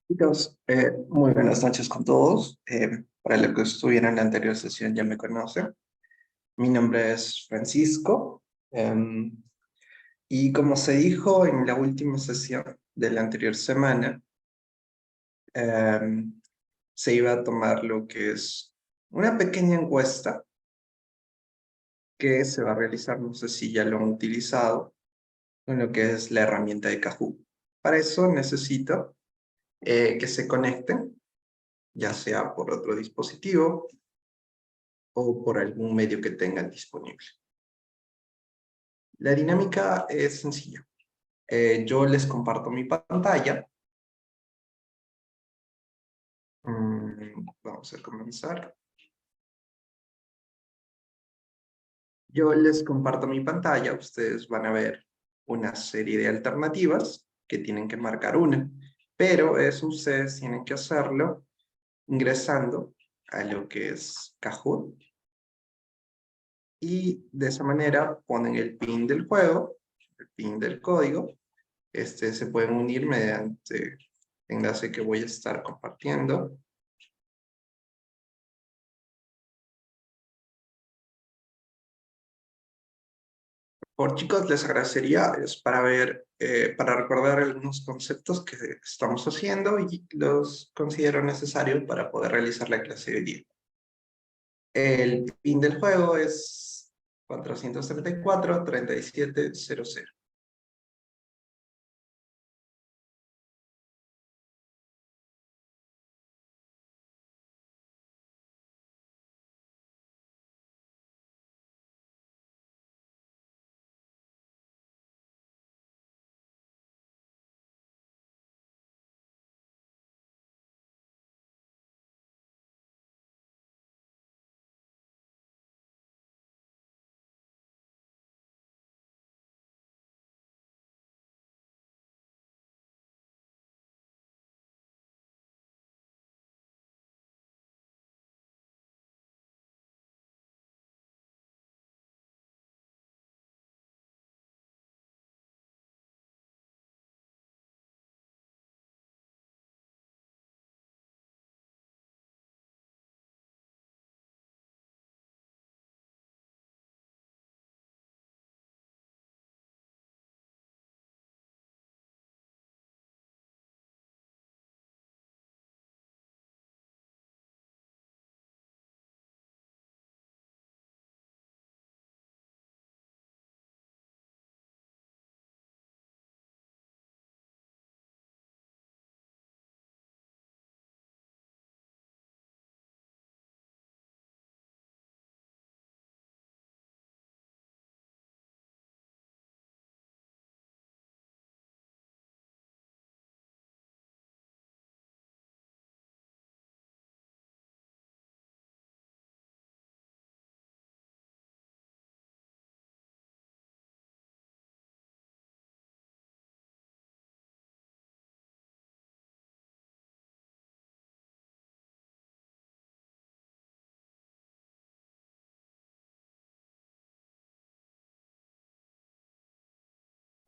Chicos, muy buenas noches con todos. Para los que estuvieron en la anterior sesión ya me conocen. Mi nombre es Francisco. Y como se dijo en la última sesión de la anterior semana, em, se iba a tomar lo que es una pequeña encuesta que se va a realizar, no sé si ya lo han utilizado, con lo que es la herramienta de Kahoot. Para eso necesito que se conecten, ya sea por otro dispositivo o por algún medio que tengan disponible. La dinámica es sencilla. Yo les comparto mi pantalla. Vamos a comenzar. Yo les comparto mi pantalla. Ustedes van a ver una serie de alternativas que tienen que marcar una. Pero eso ustedes tienen que hacerlo ingresando a lo que es Kahoot. Y de esa manera ponen el PIN del juego, el PIN del código. Se pueden unir mediante enlace que voy a estar compartiendo. Por chicos, les agradecería es para ver, para recordar algunos conceptos que estamos haciendo y los considero necesarios para poder realizar la clase de hoy día. El PIN del juego es 434-3700.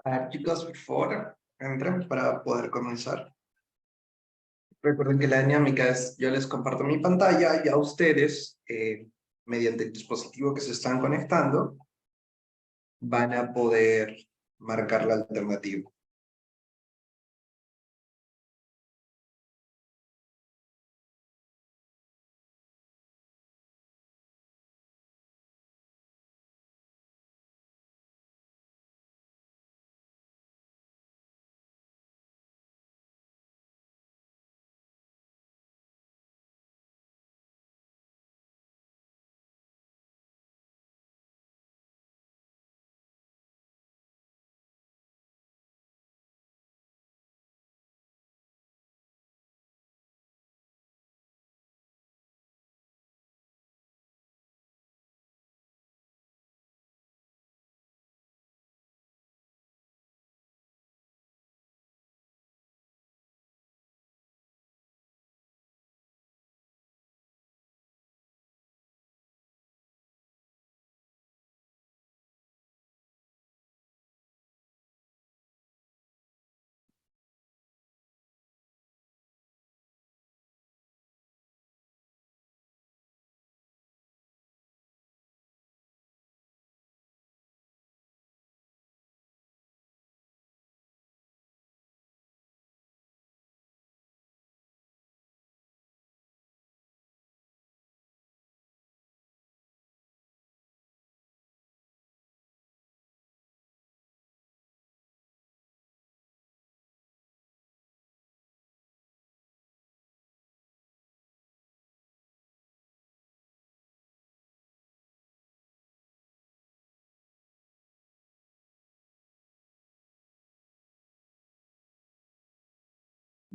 A ver, chicos, por favor, entren para poder comenzar. Recuerden que la dinámica es, yo les comparto mi pantalla y a ustedes, mediante el dispositivo que se están conectando, van a poder marcar la alternativa.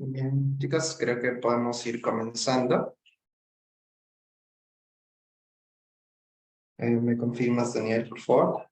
Bien, chicos, creo que podemos ir comenzando. ¿Me confirmas, Daniel, por favor?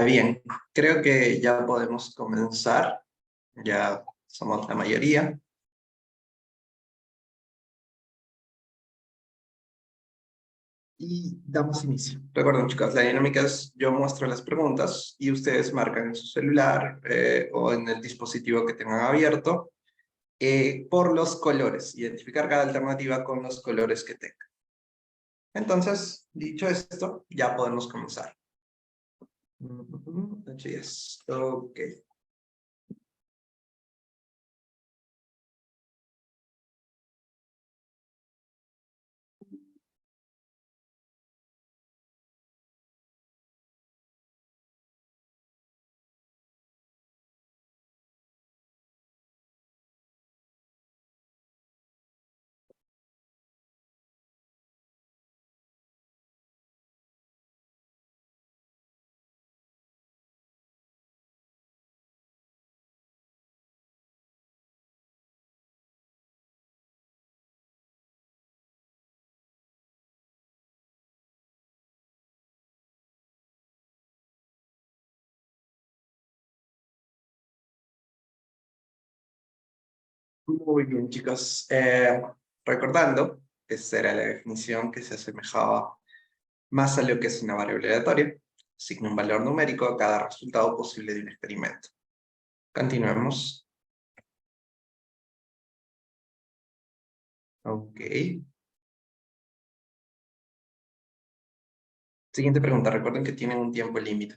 Bien, creo que ya podemos comenzar. Ya somos la mayoría. Y damos inicio. Recuerden, chicos, la dinámica es yo muestro las preguntas y ustedes marcan en su celular o en el dispositivo que tengan abierto por los colores. Identificar cada alternativa con los colores que tengan. Entonces, dicho esto, ya podemos comenzar. Yes. Ok. Muy bien, chicos. Recordando, esta era la definición que se asemejaba más a lo que es una variable aleatoria. Asigna un valor numérico a cada resultado posible de un experimento. Continuemos. Ok. Siguiente pregunta. Recuerden que tienen un tiempo límite.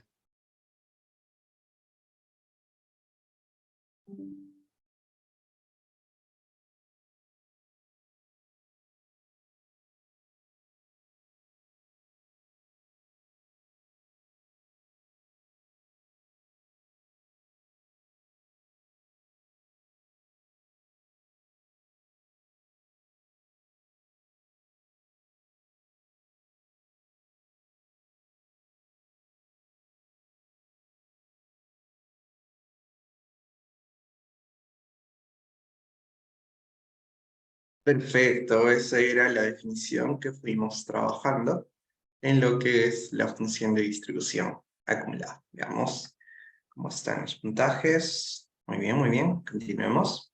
Perfecto. Esa era la definición que fuimos trabajando en lo que es la función de distribución acumulada. Veamos cómo están los puntajes. Muy bien, muy bien. Continuemos.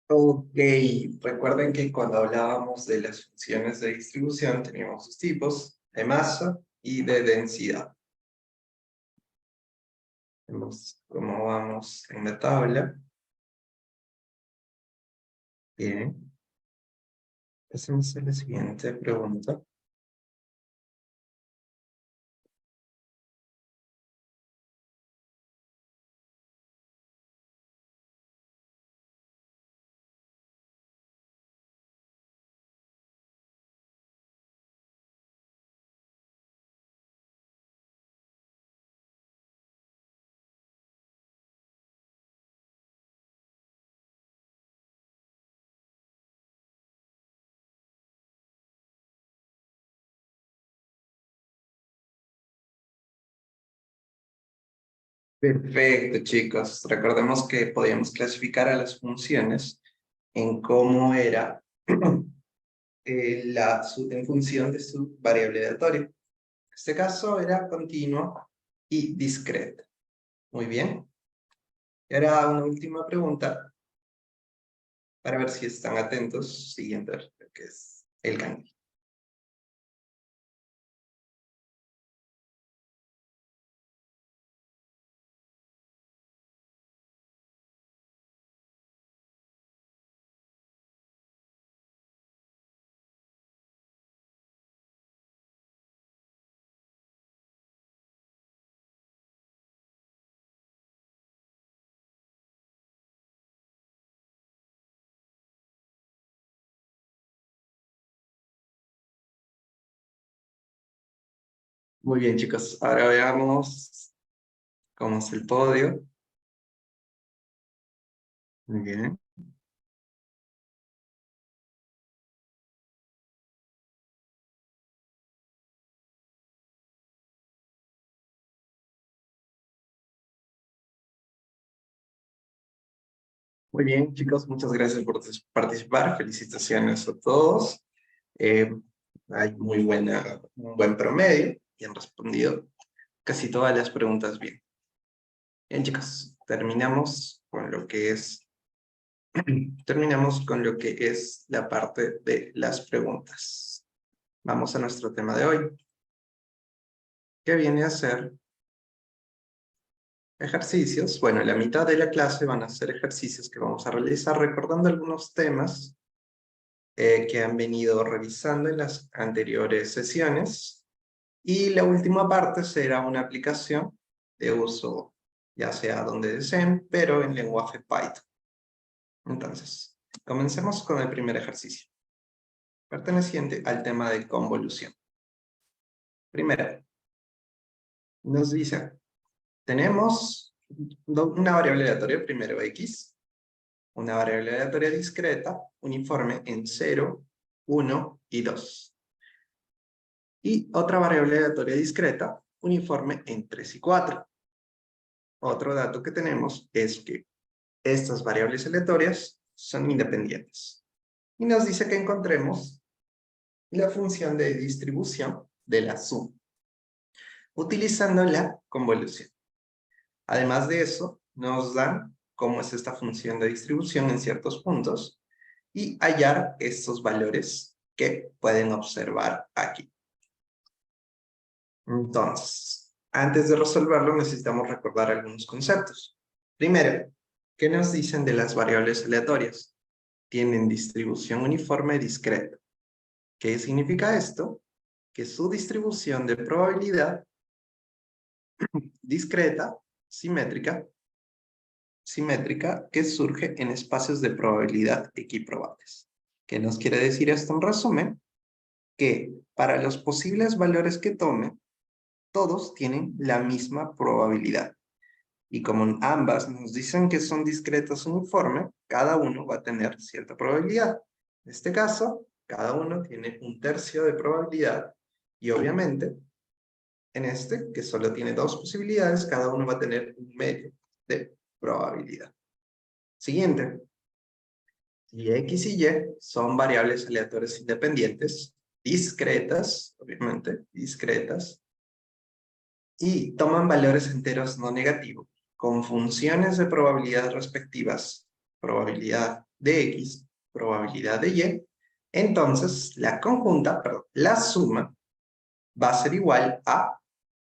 Ok, recuerden que cuando hablábamos de las funciones de distribución teníamos dos tipos, de masa y de densidad. Vemos cómo vamos en la tabla. Bien, hacemos la siguiente pregunta. Perfecto, chicos. Recordemos que podíamos clasificar a las funciones en cómo era en función de su variable aleatoria. En este caso era continua y discreta. Muy bien. Y ahora una última pregunta para ver si están atentos siguiendo lo que es el cambio. Muy bien, chicos. Ahora veamos cómo es el podio. Muy bien. Muy bien, chicos. Muchas gracias por participar. Felicitaciones a todos. Eh, Hay un buen promedio y han respondido casi todas las preguntas bien. Bien, chicos. Terminamos con lo que es la parte de las preguntas. Vamos a nuestro tema de hoy, que viene a ser ejercicios. Bueno, la mitad de la clase van a ser ejercicios que vamos a realizar recordando algunos temas que han venido revisando en las anteriores sesiones. Y la última parte será una aplicación de uso, ya sea donde deseen, pero en lenguaje Python. Entonces, comencemos con el primer ejercicio, perteneciente al tema de convolución. Primero, nos dice, tenemos una variable aleatoria, primero x, una variable aleatoria discreta, uniforme en 0, 1 y 2. Y otra variable aleatoria discreta, uniforme en 3 y 4. Otro dato que tenemos es que estas variables aleatorias son independientes. Y nos dice que encontremos la función de distribución de la suma, utilizando la convolución. Además de eso, nos dan cómo es esta función de distribución en ciertos puntos y hallar estos valores que pueden observar aquí. Entonces, antes de resolverlo, necesitamos recordar algunos conceptos. Primero, ¿qué nos dicen de las variables aleatorias? Tienen distribución uniforme discreta. ¿Qué significa esto? Que su distribución de probabilidad discreta, simétrica, que surge en espacios de probabilidad equiprobables. ¿Qué nos quiere decir esto en resumen? Que para los posibles valores que tome, todos tienen la misma probabilidad. Y como ambas nos dicen que son discretas uniforme, cada uno va a tener cierta probabilidad. En este caso, cada uno tiene un tercio de probabilidad y obviamente, en este, que solo tiene dos posibilidades, cada uno va a tener un medio de probabilidad. Siguiente. Y X y Y son variables aleatorias independientes, discretas, obviamente, discretas, y toman valores enteros no negativos, con funciones de probabilidad respectivas, probabilidad de X, probabilidad de Y, entonces la conjunta, perdón, la suma va a ser igual a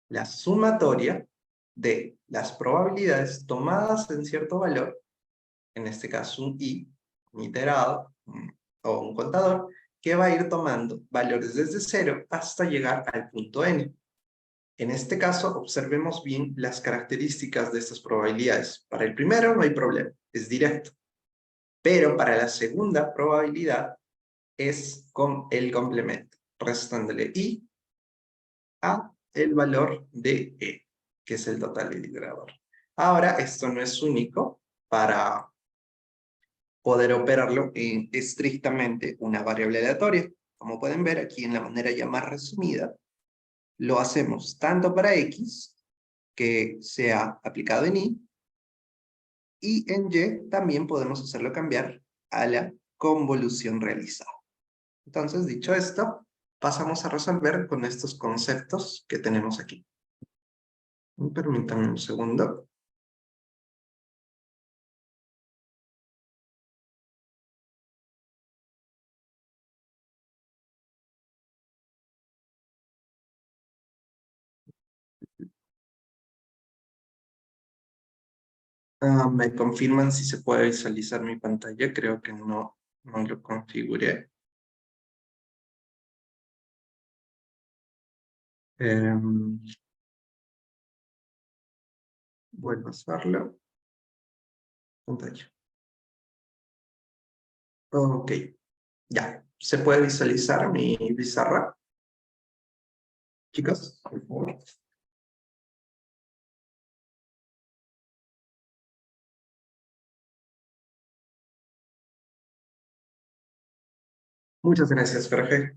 la sumatoria de las probabilidades tomadas en cierto valor, en este caso un I, un iterado o un contador, que va a ir tomando valores desde 0 hasta llegar al punto n. En este caso, observemos bien las características de estas probabilidades. Para el primero no hay problema, es directo. Pero para la segunda probabilidad es con el complemento, restándole I a el valor de E, que es el total del iterador. Ahora, esto no es único para poder operarlo en estrictamente una variable aleatoria. Como pueden ver aquí en la manera ya más resumida, lo hacemos tanto para X que se ha aplicado en Y. Y en Y también podemos hacerlo cambiar a la convolución realizada. Entonces, dicho esto, pasamos a resolver con estos conceptos que tenemos aquí. Permítanme un segundo. ¿Me confirman si se puede visualizar mi pantalla? Creo que no lo configuré. Vuelvo a hacerlo. Pantalla. Ok, ya. ¿Se puede visualizar mi pizarra? Chicos, por favor. Muchas gracias, perfecto.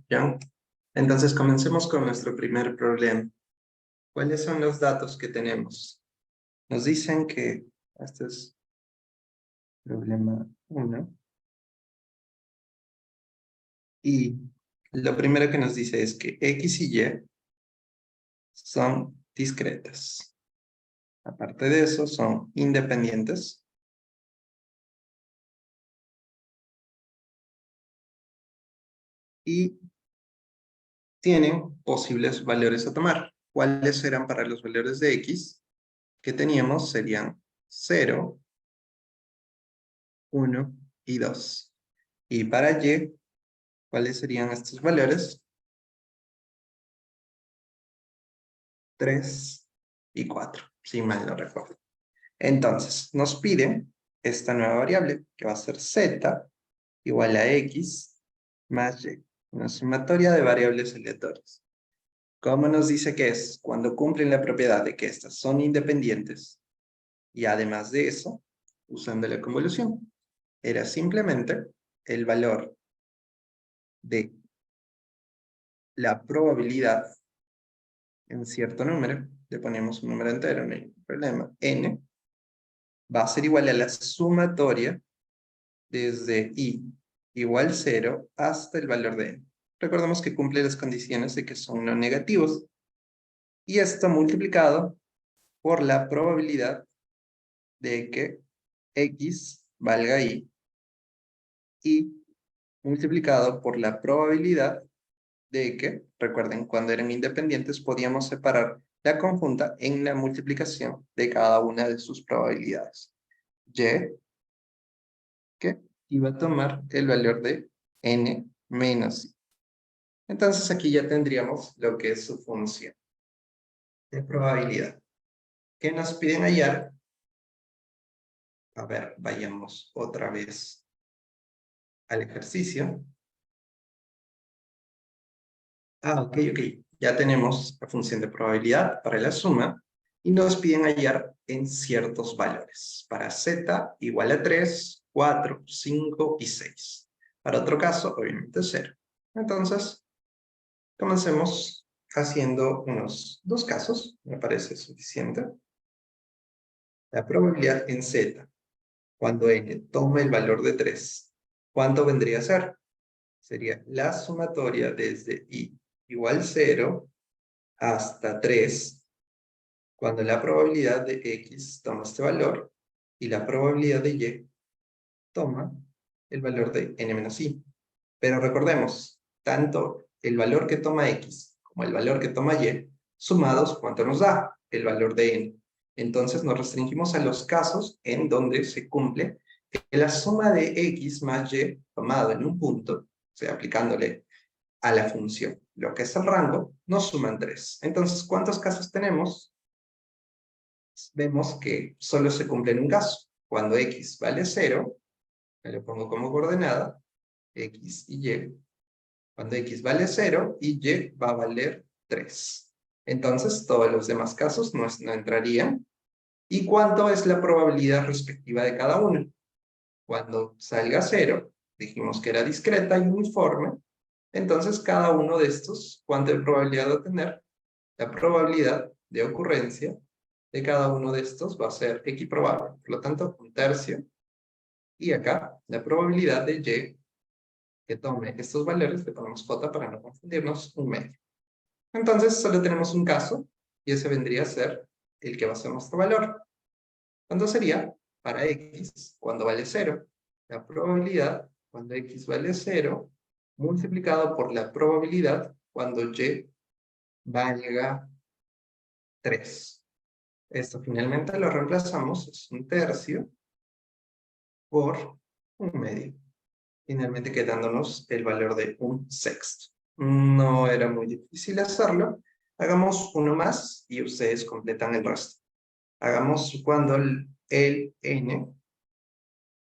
Entonces, comencemos con nuestro primer problema. ¿Cuáles son los datos que tenemos? Nos dicen que, este es problema 1, y lo primero que nos dice es que X y Y son discretas. Aparte de eso, son independientes. Y tienen posibles valores a tomar. ¿Cuáles eran para los valores de X? Que teníamos serían 0, 1 y 2. Y para Y, ¿cuáles serían estos valores? 3 y 4, si mal no recuerdo. Entonces, nos piden esta nueva variable, que va a ser z igual a x más y, una sumatoria de variables aleatorias. ¿Cómo nos dice que es? Cuando cumplen la propiedad de que estas son independientes, y además de eso, usando la convolución, era simplemente el valor de la probabilidad en cierto número, le ponemos un número entero, no hay problema, n, va a ser igual a la sumatoria desde i igual 0 hasta el valor de n. Recordemos que cumple las condiciones de que son no negativos. Y esto multiplicado por la probabilidad de que x valga y multiplicado por la probabilidad de que, recuerden, cuando eran independientes podíamos separar la conjunta en la multiplicación de cada una de sus probabilidades. Y que iba a tomar el valor de n menos i. Entonces aquí ya tendríamos lo que es su función de probabilidad. ¿Qué nos piden hallar? A ver, vayamos otra vez al ejercicio. Ok. Ya tenemos la función de probabilidad para la suma y nos piden hallar en ciertos valores. Para z igual a 3, 4, 5 y 6. Para otro caso, obviamente 0. Entonces, comencemos haciendo unos 2 casos. Me parece suficiente. La probabilidad en z, cuando n toma el valor de 3, ¿cuánto vendría a ser? Sería la sumatoria desde i igual 0 hasta 3, cuando la probabilidad de x toma este valor y la probabilidad de y toma el valor de n menos i. Pero recordemos, tanto el valor que toma x como el valor que toma y, sumados, ¿cuánto nos da? El valor de n. Entonces nos restringimos a los casos en donde se cumple que la suma de x más y tomado en un punto, o sea, aplicándole a la función lo que es el rango, nos suman 3. Entonces, ¿cuántos casos tenemos? Vemos que solo se cumple en un caso. Cuando x vale 0, me lo pongo como coordenada, x y y. Cuando x vale 0 y y va a valer 3. Entonces, todos los demás casos no entrarían. ¿Y cuánto es la probabilidad respectiva de cada uno? Cuando salga 0, dijimos que era discreta y uniforme. Entonces, cada uno de estos, ¿cuánto de probabilidad va a tener? La probabilidad de ocurrencia de cada uno de estos va a ser equiprobable. Por lo tanto, 1/3. Y acá, la probabilidad de y que tome estos valores, le ponemos j para no confundirnos, 1/2. Entonces, solo tenemos un caso, y ese vendría a ser el que va a ser nuestro valor. ¿Cuánto sería? Para x, cuando vale 0, la probabilidad cuando x vale 0, multiplicado por la probabilidad cuando y valga 3. Esto finalmente lo reemplazamos, es 1/3 por 1/2. Finalmente quedándonos el valor de 1/6. No era muy difícil hacerlo. Hagamos uno más y ustedes completan el resto. Hagamos cuando el n,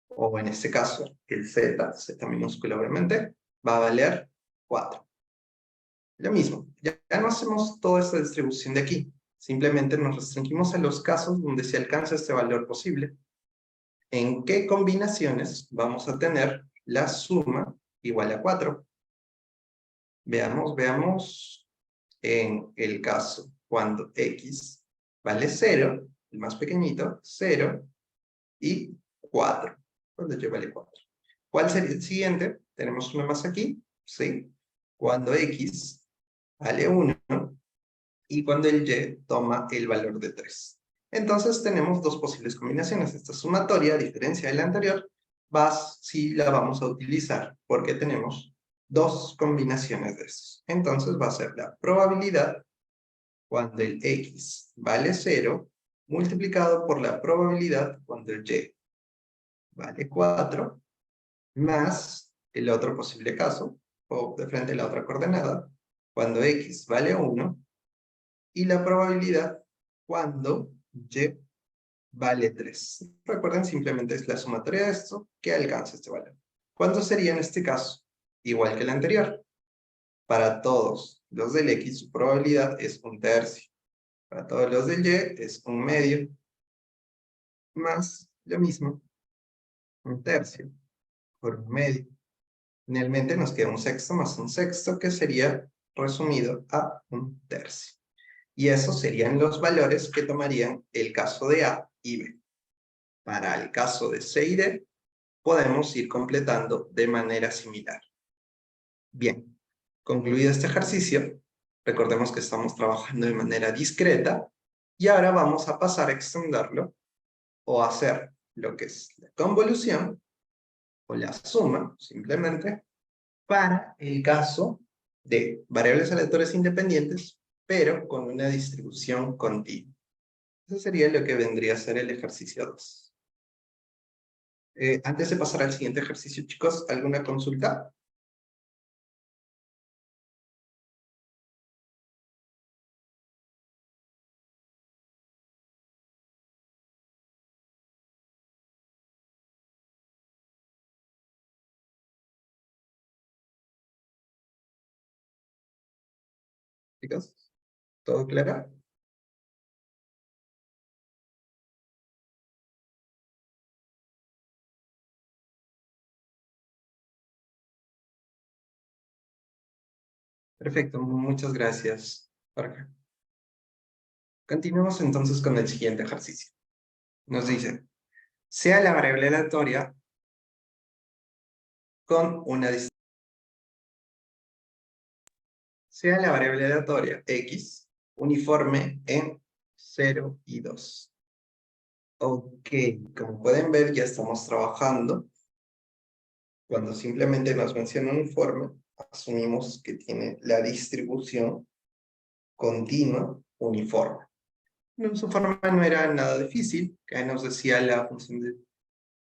o en este caso el z minúscula obviamente, va a valer 4. Lo mismo, ya no hacemos toda esta distribución de aquí. Simplemente nos restringimos a los casos donde se alcanza este valor posible. ¿En qué combinaciones vamos a tener la suma igual a 4? Veamos en el caso cuando x vale 0, el más pequeñito, 0 y 4, cuando y vale 4. ¿Cuál sería el siguiente? Tenemos uno más aquí, ¿sí? Cuando x vale 1 y cuando el y toma el valor de 3. Entonces tenemos dos posibles combinaciones. Esta sumatoria, a diferencia de la anterior, sí la vamos a utilizar porque tenemos dos combinaciones de estos. Entonces va a ser la probabilidad cuando el x vale 0 multiplicado por la probabilidad cuando el y vale 4 más el otro posible caso, o de frente a la otra coordenada, cuando x vale 1 y la probabilidad cuando y vale 3. Recuerden, simplemente es la sumatoria de esto que alcanza este valor. ¿Cuánto sería en este caso? Igual que el anterior. Para todos los del x, su probabilidad es 1/3. Para todos los del y es 1/2. Más lo mismo, 1/3 por 1/2. Finalmente nos queda 1/6 más 1/6, que sería resumido a 1/3. Y esos serían los valores que tomarían el caso de A y B. Para el caso de C y D, podemos ir completando de manera similar. Bien, concluido este ejercicio, recordemos que estamos trabajando de manera discreta y ahora vamos a pasar a extenderlo o hacer lo que es la convolución o la suma, simplemente, para el caso de variables aleatorias independientes, pero con una distribución continua. Eso sería lo que vendría a ser el ejercicio 2. Antes de pasar al siguiente ejercicio, chicos, ¿alguna consulta? Chicos, ¿todo claro? Perfecto, muchas gracias, Jorge. Continuemos entonces con el siguiente ejercicio. Nos dice, sea la variable aleatoria con una sea la variable aleatoria x uniforme en 0 y 2. Ok, como pueden ver, ya estamos trabajando. Cuando simplemente nos menciona uniforme, asumimos que tiene la distribución continua uniforme. Su forma no era nada difícil, que nos decía la función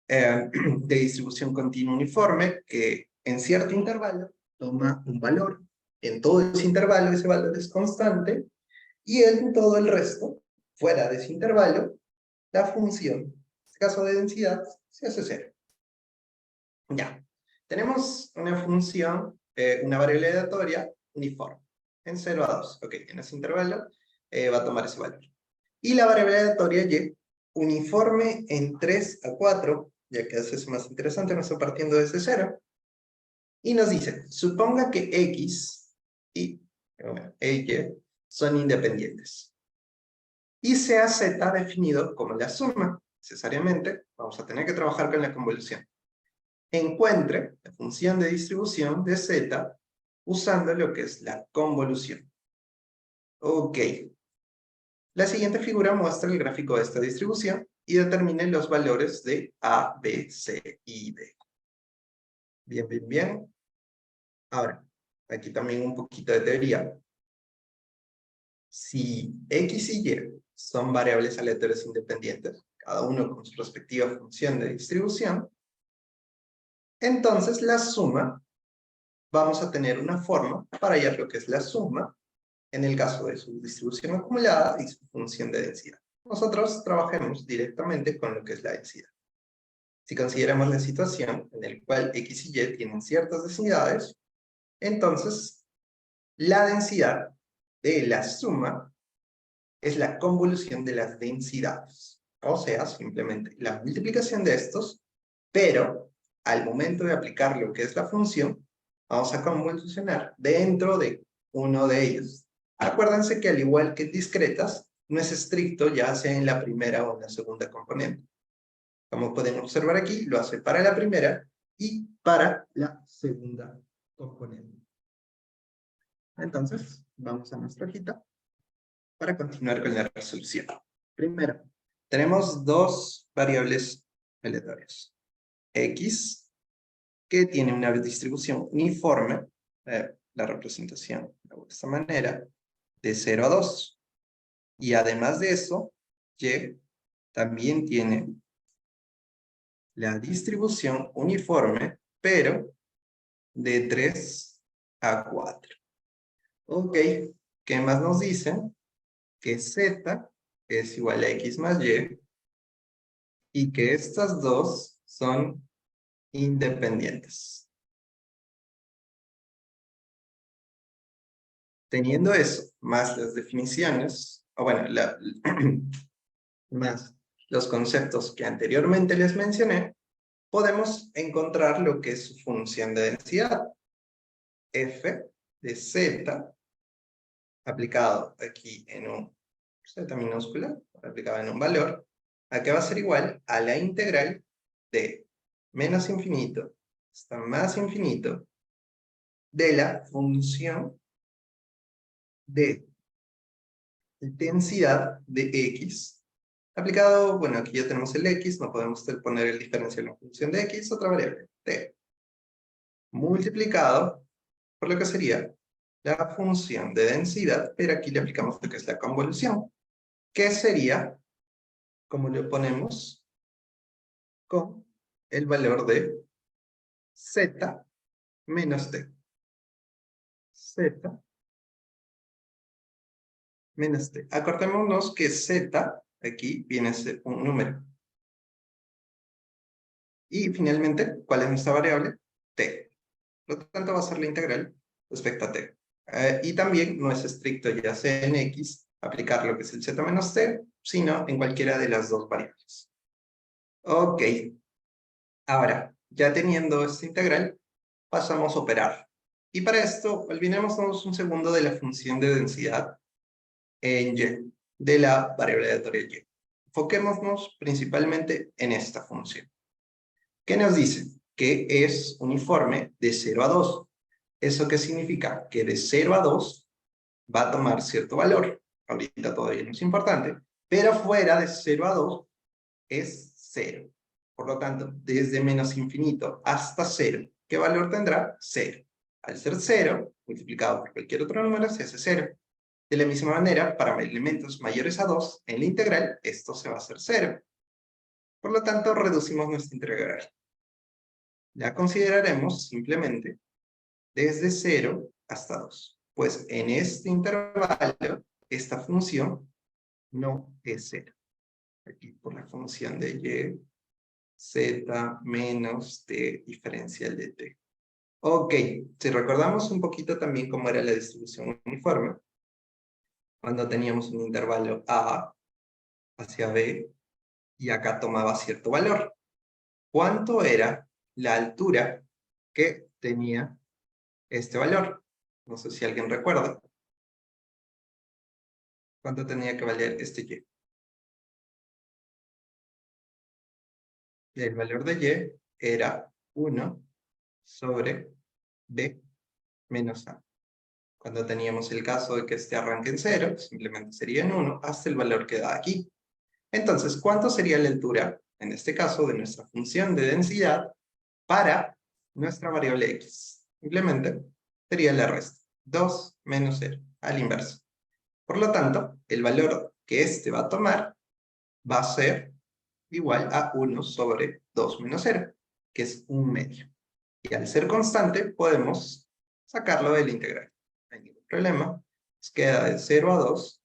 de distribución continua uniforme, que en cierto intervalo toma un valor. En todo ese intervalo, ese valor es constante, y en todo el resto, fuera de ese intervalo, la función, en este caso de densidad, se hace 0. Ya, tenemos una función, una variable aleatoria uniforme, en 0 a 2. Ok, en ese intervalo va a tomar ese valor. Y la variable aleatoria y, uniforme en 3 a 4, ya que eso es más interesante, no está partiendo desde 0. Y nos dice, suponga que x y, bueno, y son independientes. y sea z definido como la suma. Necesariamente vamos a tener que trabajar con la convolución. Encuentre la función de distribución de z usando lo que es la convolución. Ok. La siguiente figura muestra el gráfico de esta distribución y determine los valores de A, B, C y D. Bien, bien, bien. Ahora, aquí también un poquito de teoría. Si X y Y son variables aleatorias independientes, cada uno con su respectiva función de distribución, entonces la suma, vamos a tener una forma para hallar lo que es la suma en el caso de su distribución acumulada y su función de densidad. Nosotros trabajemos directamente con lo que es la densidad. Si consideramos la situación en la cual X y Y tienen ciertas densidades, entonces la densidad de la suma es la convolución de las densidades. O sea, simplemente la multiplicación de estos, pero al momento de aplicar lo que es la función, vamos a convolucionar dentro de uno de ellos. Acuérdense que al igual que discretas, no es estricto ya sea en la primera o en la segunda componente. Como podemos observar aquí, lo hace para la primera y para la segunda componente. Entonces, vamos a nuestra hojita para continuar con la resolución. Primero, tenemos dos variables aleatorias. X, que tiene una distribución uniforme, la representación de esta manera, de 0 a 2. Y además de eso, Y también tiene la distribución uniforme, pero de 3 a 4. Ok, ¿qué más nos dicen? Que Z es igual a X más y que estas dos son independientes. Teniendo eso, más las definiciones, o bueno, más los conceptos que anteriormente les mencioné, podemos encontrar lo que es su función de densidad. F de Z, aplicado aquí en un Z minúscula, aplicado en un valor, ¿a qué va a ser igual? A la integral de menos infinito hasta más infinito de la función de densidad de X. Aplicado, bueno, aquí ya tenemos el X, no podemos poner el diferencial en función de X, otra variable, T. Multiplicado por lo que sería la función de densidad, pero aquí le aplicamos lo que es la convolución, que sería, como le ponemos, con el valor de Z menos T. Z menos T. Acordémonos que Z, aquí viene a ser un número. Y finalmente, ¿cuál es nuestra variable? T. Por lo tanto, va a ser la integral respecto a T. Y también no es estricto, ya sea en X, aplicar lo que es el Z menos T, sino en cualquiera de las dos variables. Ok. Ahora, ya teniendo esta integral, pasamos a operar. Y para esto, olvidémonos un segundo de la función de densidad en Y, de la variable aleatoria Y. Enfoquémonos principalmente en esta función. ¿Qué nos dice? Que es uniforme de 0 a 2. ¿Eso qué significa? Que de 0 a 2 va a tomar cierto valor. Ahorita todavía no es importante, pero fuera de 0 a 2 es 0. Por lo tanto, desde menos infinito hasta 0, ¿qué valor tendrá? 0. Al ser 0, multiplicado por cualquier otro número, se hace 0. De la misma manera, para elementos mayores a 2, en la integral, esto se va a hacer 0. Por lo tanto, reducimos nuestra integral. La consideraremos simplemente desde 0 hasta 2. Pues en este intervalo, esta función no es 0. Aquí por la función de y, z menos t diferencial de t. Ok, si recordamos un poquito también cómo era la distribución uniforme, cuando teníamos un intervalo a hacia b, y acá tomaba cierto valor. ¿Cuánto era la altura que tenía este valor? No sé si alguien recuerda. ¿Cuánto tenía que valer este y? El valor de y era 1 sobre b menos a. Cuando teníamos el caso de que este arranque en 0, simplemente sería en 1 hasta el valor que da aquí. Entonces, ¿cuánto sería la altura, en este caso, de nuestra función de densidad para nuestra variable x? Simplemente sería la resta. 2 menos 0, al inverso. Por lo tanto, el valor que este va a tomar va a ser igual a 1 sobre 2 menos 0, que es 1/2. Y al ser constante, podemos sacarlo del integral. No hay ningún problema. Nos queda de 0 a 2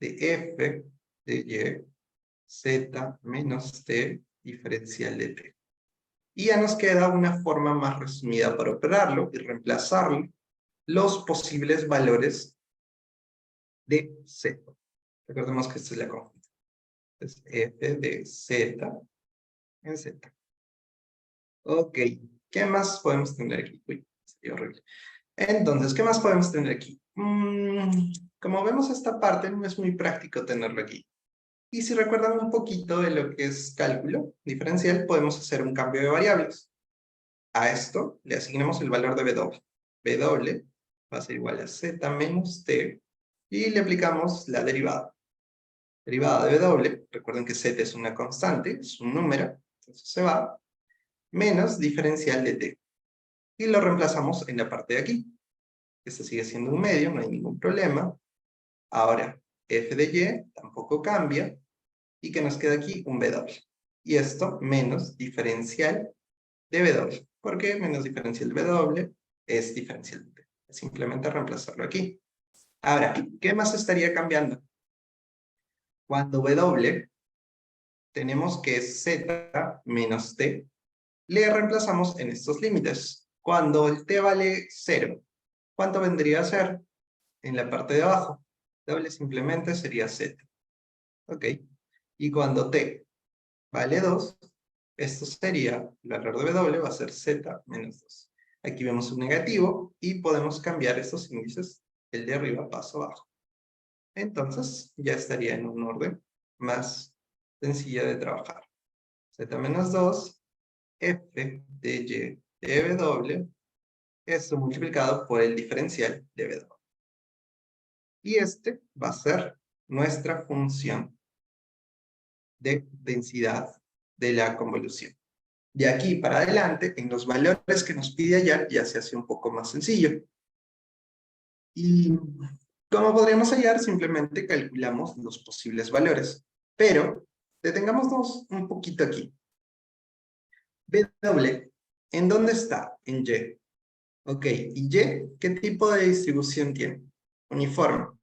de f de y z menos t diferencial de t. Y ya nos queda una forma más resumida para operarlo y reemplazarlo los posibles valores de z. Recordemos que esta es la conjunta. Entonces, f de z en z. Ok, ¿qué más podemos tener aquí? Uy, sería horrible. Entonces, ¿qué más podemos tener aquí? Como vemos, esta parte no es muy práctico tenerlo aquí. Y si recuerdan un poquito de lo que es cálculo diferencial, podemos hacer un cambio de variables. A esto le asignamos el valor de W. W va a ser igual a Z menos T. Y le aplicamos la derivada. Derivada de W, recuerden que Z es una constante, es un número, entonces se va, menos diferencial de T. Y lo reemplazamos en la parte de aquí. Este sigue siendo un medio, no hay ningún problema. Ahora, f de y tampoco cambia. Y que nos queda aquí un W. Y esto menos diferencial de W. ¿Por qué menos diferencial de W? Es diferencial de T. Simplemente reemplazarlo aquí. Ahora, ¿qué más estaría cambiando? Cuando W tenemos que es Z menos T, le reemplazamos en estos límites. Cuando el T vale 0, ¿cuánto vendría a ser? En la parte de abajo. W simplemente sería Z. ¿Ok? Y cuando T vale 2, esto sería, el valor de W va a ser Z menos 2. Aquí vemos un negativo y podemos cambiar estos índices, el de arriba paso abajo. Entonces, ya estaría en un orden más sencillo de trabajar. Z menos 2, F de Y de W, esto multiplicado por el diferencial de W. Y este va a ser nuestra función de densidad de la convolución. De aquí para adelante, en los valores que nos pide hallar, ya se hace un poco más sencillo. ¿Y cómo podríamos hallar? Simplemente calculamos los posibles valores. Pero detengámonos un poquito aquí. W, ¿en dónde está? En Y. Ok, ¿y Y qué tipo de distribución tiene? Uniforme.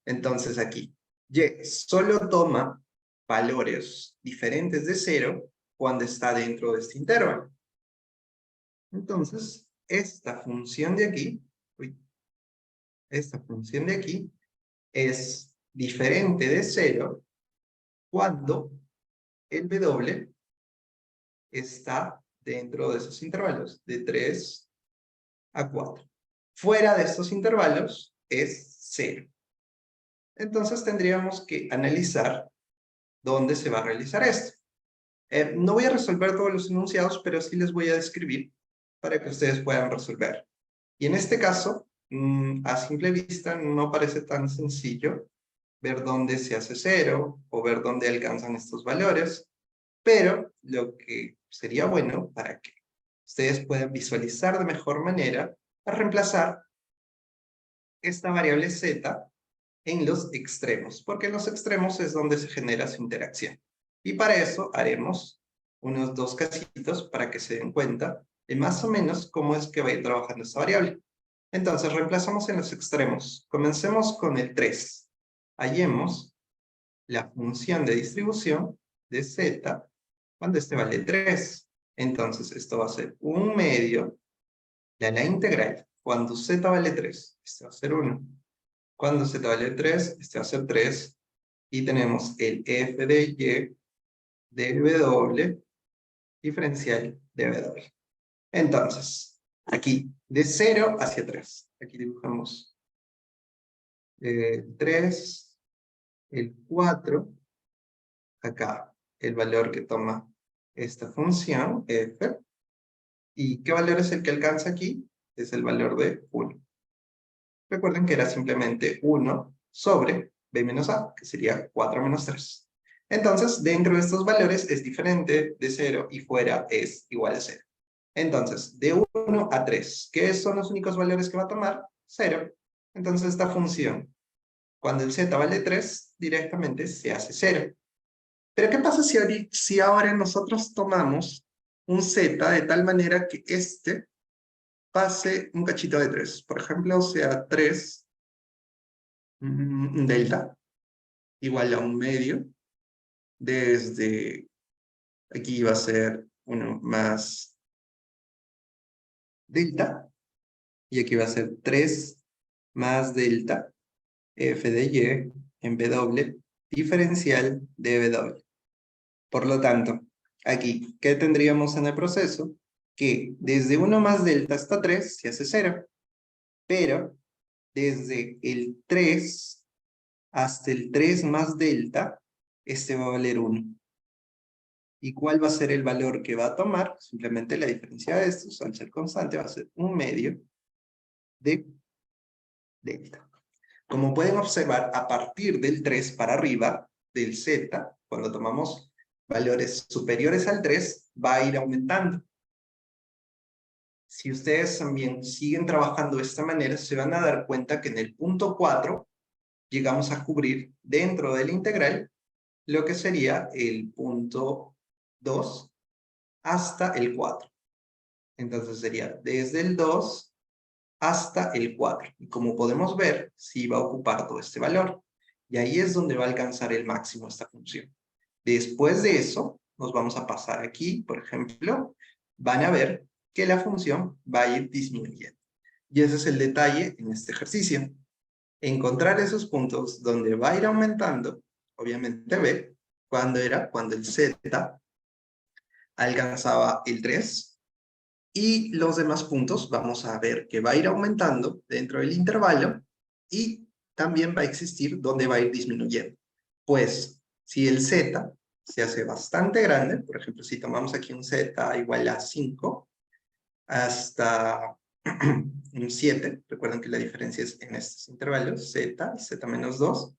Entonces aquí, Y solo toma valores diferentes de 0 cuando está dentro de este intervalo. Entonces, esta función de aquí, esta función de aquí es diferente de 0 cuando el W está dentro de esos intervalos, de 3 a 4. Fuera de estos intervalos es 0. Entonces tendríamos que analizar dónde se va a realizar esto. No voy a resolver todos los enunciados, pero sí les voy a describir para que ustedes puedan resolver. Y en este caso, a simple vista no parece tan sencillo ver dónde se hace 0 o ver dónde alcanzan estos valores, pero lo que sería bueno para que ustedes puedan visualizar de mejor manera es reemplazar esta variable z en los extremos, porque en los extremos es donde se genera su interacción. Y para eso haremos unos 2 casitos para que se den cuenta de más o menos cómo es que va a ir trabajando esta variable. Entonces reemplazamos en los extremos. Comencemos con el 3. Hallemos la función de distribución de z cuando este vale 3. Entonces esto va a ser 1/2 de la integral. Cuando z vale 3, este va a ser 1. Cuando z vale 3, este va a ser 3. Y tenemos el f de y de w diferencial de w. Entonces, aquí, de 0 hacia 3. Aquí dibujamos 3, el 4, acá, el valor que toma esta función, f. ¿Y qué valor es el que alcanza aquí? Es el valor de 1. Recuerden que era simplemente 1 sobre b menos a, que sería 4 menos 3. Entonces, dentro de estos valores es diferente de 0 y fuera es igual a 0. Entonces, de 1 a 3, ¿qué son los únicos valores que va a tomar? 0. Entonces, esta función, cuando el z vale 3, directamente se hace 0. Pero, ¿qué pasa si ahora nosotros tomamos un z de tal manera que este pase un cachito de 3? Por ejemplo, sea 3 delta igual a un medio. Desde aquí va a ser 1 más delta. Y aquí va a ser 3 más delta f de y en w diferencial de w. Por lo tanto, aquí, ¿qué tendríamos en el proceso? Que desde 1 más delta hasta 3 se hace 0. Pero desde el 3 hasta el 3 más delta, este va a valer 1. ¿Y cuál va a ser el valor que va a tomar? Simplemente la diferencia de estos, al ser constante, va a ser un medio de delta. Como pueden observar, a partir del 3 para arriba, del z, cuando tomamos valores superiores al 3, va a ir aumentando. Si ustedes también siguen trabajando de esta manera, se van a dar cuenta que en el punto 4 llegamos a cubrir dentro de la integral lo que sería el punto 2 hasta el 4. Entonces sería desde el 2 hasta el 4. Y como podemos ver, sí va a ocupar todo este valor. Y ahí es donde va a alcanzar el máximo esta función. Después de eso, nos vamos a pasar aquí, por ejemplo, van a ver que la función va a ir disminuyendo. Y ese es el detalle en este ejercicio. Encontrar esos puntos donde va a ir aumentando, obviamente b, cuando el z alcanzaba el 3, y los demás puntos vamos a ver que va a ir aumentando dentro del intervalo y también va a existir donde va a ir disminuyendo. Pues si el z se hace bastante grande, por ejemplo, si tomamos aquí un z igual a 5 hasta un 7, recuerden que la diferencia es en estos intervalos, z y z menos 2,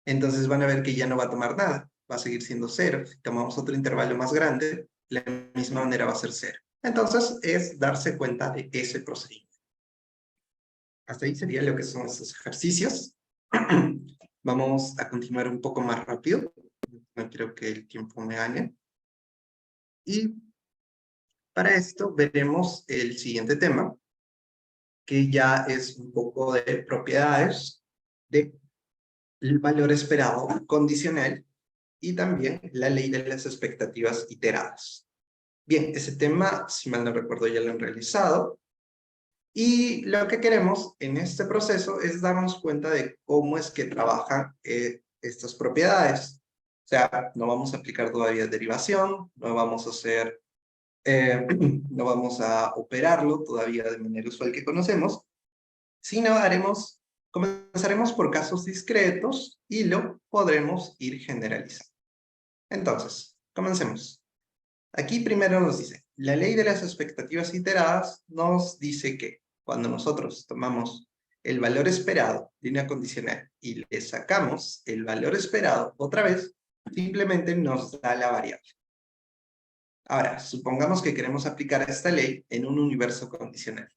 entonces van a ver que ya no va a tomar nada, va a seguir siendo 0. Si tomamos otro intervalo más grande, de la misma manera va a ser 0. Entonces es darse cuenta de ese procedimiento. Hasta ahí sería lo que son estos ejercicios. Vamos a continuar un poco más rápido. No quiero que el tiempo me gane. Y para esto veremos el siguiente tema, que ya es un poco de propiedades del valor esperado condicional y también la ley de las expectativas iteradas. Bien, ese tema, si mal no recuerdo, ya lo han realizado. Y lo que queremos en este proceso es darnos cuenta de cómo es que trabajan estas propiedades. O sea, no vamos a aplicar todavía derivación, no vamos a hacer, no vamos a operarlo todavía de manera usual que conocemos, sino comenzaremos por casos discretos y lo podremos ir generalizando. Entonces, comencemos. Aquí primero nos dice, la ley de las expectativas iteradas nos dice que cuando nosotros tomamos el valor esperado de una condicional y le sacamos el valor esperado otra vez, simplemente nos da la variable. Ahora, supongamos que queremos aplicar esta ley en un universo condicional,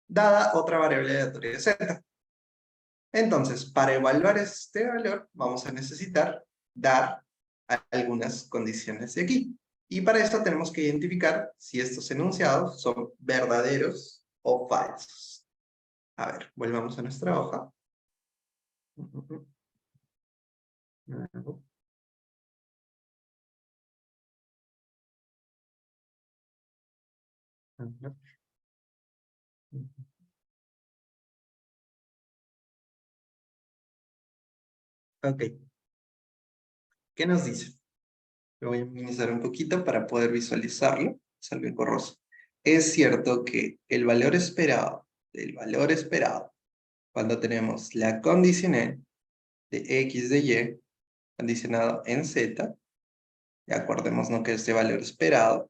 dada otra variable aleatoria z. Entonces, para evaluar este valor, vamos a necesitar dar algunas condiciones de aquí. Y para esto tenemos que identificar si estos enunciados son verdaderos o falsos. A ver, volvamos a nuestra hoja. Ok, ¿qué nos dice? Lo voy a minimizar un poquito para poder visualizarlo. Es algo borroso. Es cierto que el valor esperado, cuando tenemos la condicional, de X de Y condicionado en Z, y acordémonos que este valor esperado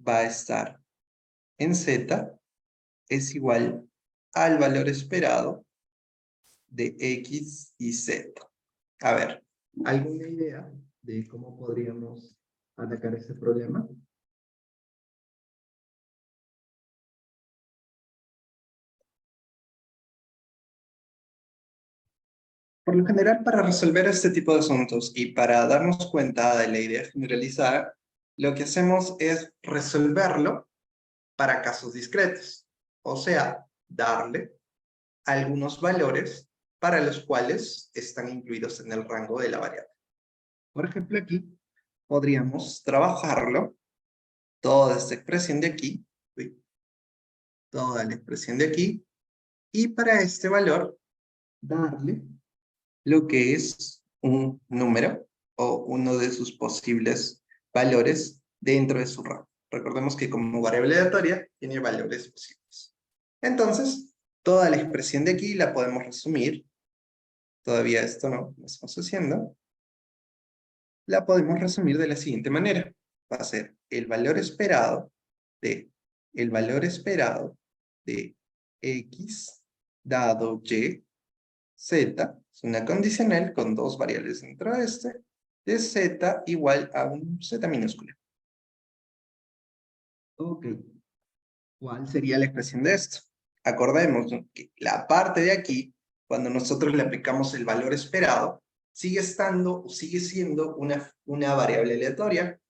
va a estar en Z, es igual al valor esperado de X y Z. A ver, ¿alguna idea de cómo podríamos atacar este problema? Por lo general, para resolver este tipo de asuntos y para darnos cuenta de la idea generalizada, lo que hacemos es resolverlo para casos discretos. O sea, darle algunos valores para los cuales están incluidos en el rango de la variable. Por ejemplo, aquí podríamos trabajarlo, toda esta expresión de aquí, toda la expresión de aquí, y para este valor, darle lo que es un número o uno de sus posibles valores dentro de su rango. Recordemos que como variable aleatoria tiene valores posibles. Entonces, toda la expresión de aquí la podemos resumir. Todavía esto no lo estamos haciendo. La podemos resumir de la siguiente manera. Va a ser el valor esperado de X dado Y, Z, es una condicional con dos variables dentro de de Z igual a un Z minúsculo. Ok. ¿Cuál sería la expresión de esto? Acordemos, ¿no?, que la parte de aquí, cuando nosotros le aplicamos el valor esperado, sigue estando o sigue siendo una variable aleatoria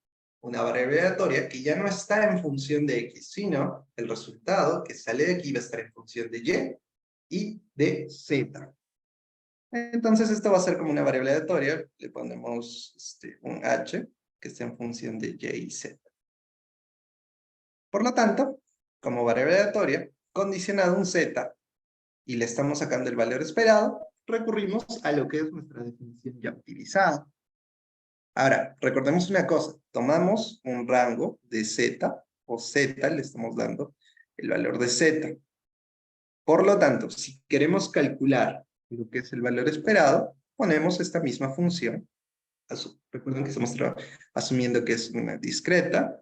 que ya no está en función de X, sino el resultado que sale de aquí va a estar en función de Y y de Z. Entonces esto va a ser como una variable aleatoria, le ponemos un H que está en función de Y y Z. Por lo tanto, como variable aleatoria, condicionado un Z, y le estamos sacando el valor esperado, recurrimos a lo que es nuestra definición ya utilizada. Ahora, recordemos una cosa, tomamos un rango de Z, o Z, le estamos dando el valor de Z. Por lo tanto, si queremos calcular lo que es el valor esperado, ponemos esta misma función. Recuerden que estamos asumiendo que es una discreta,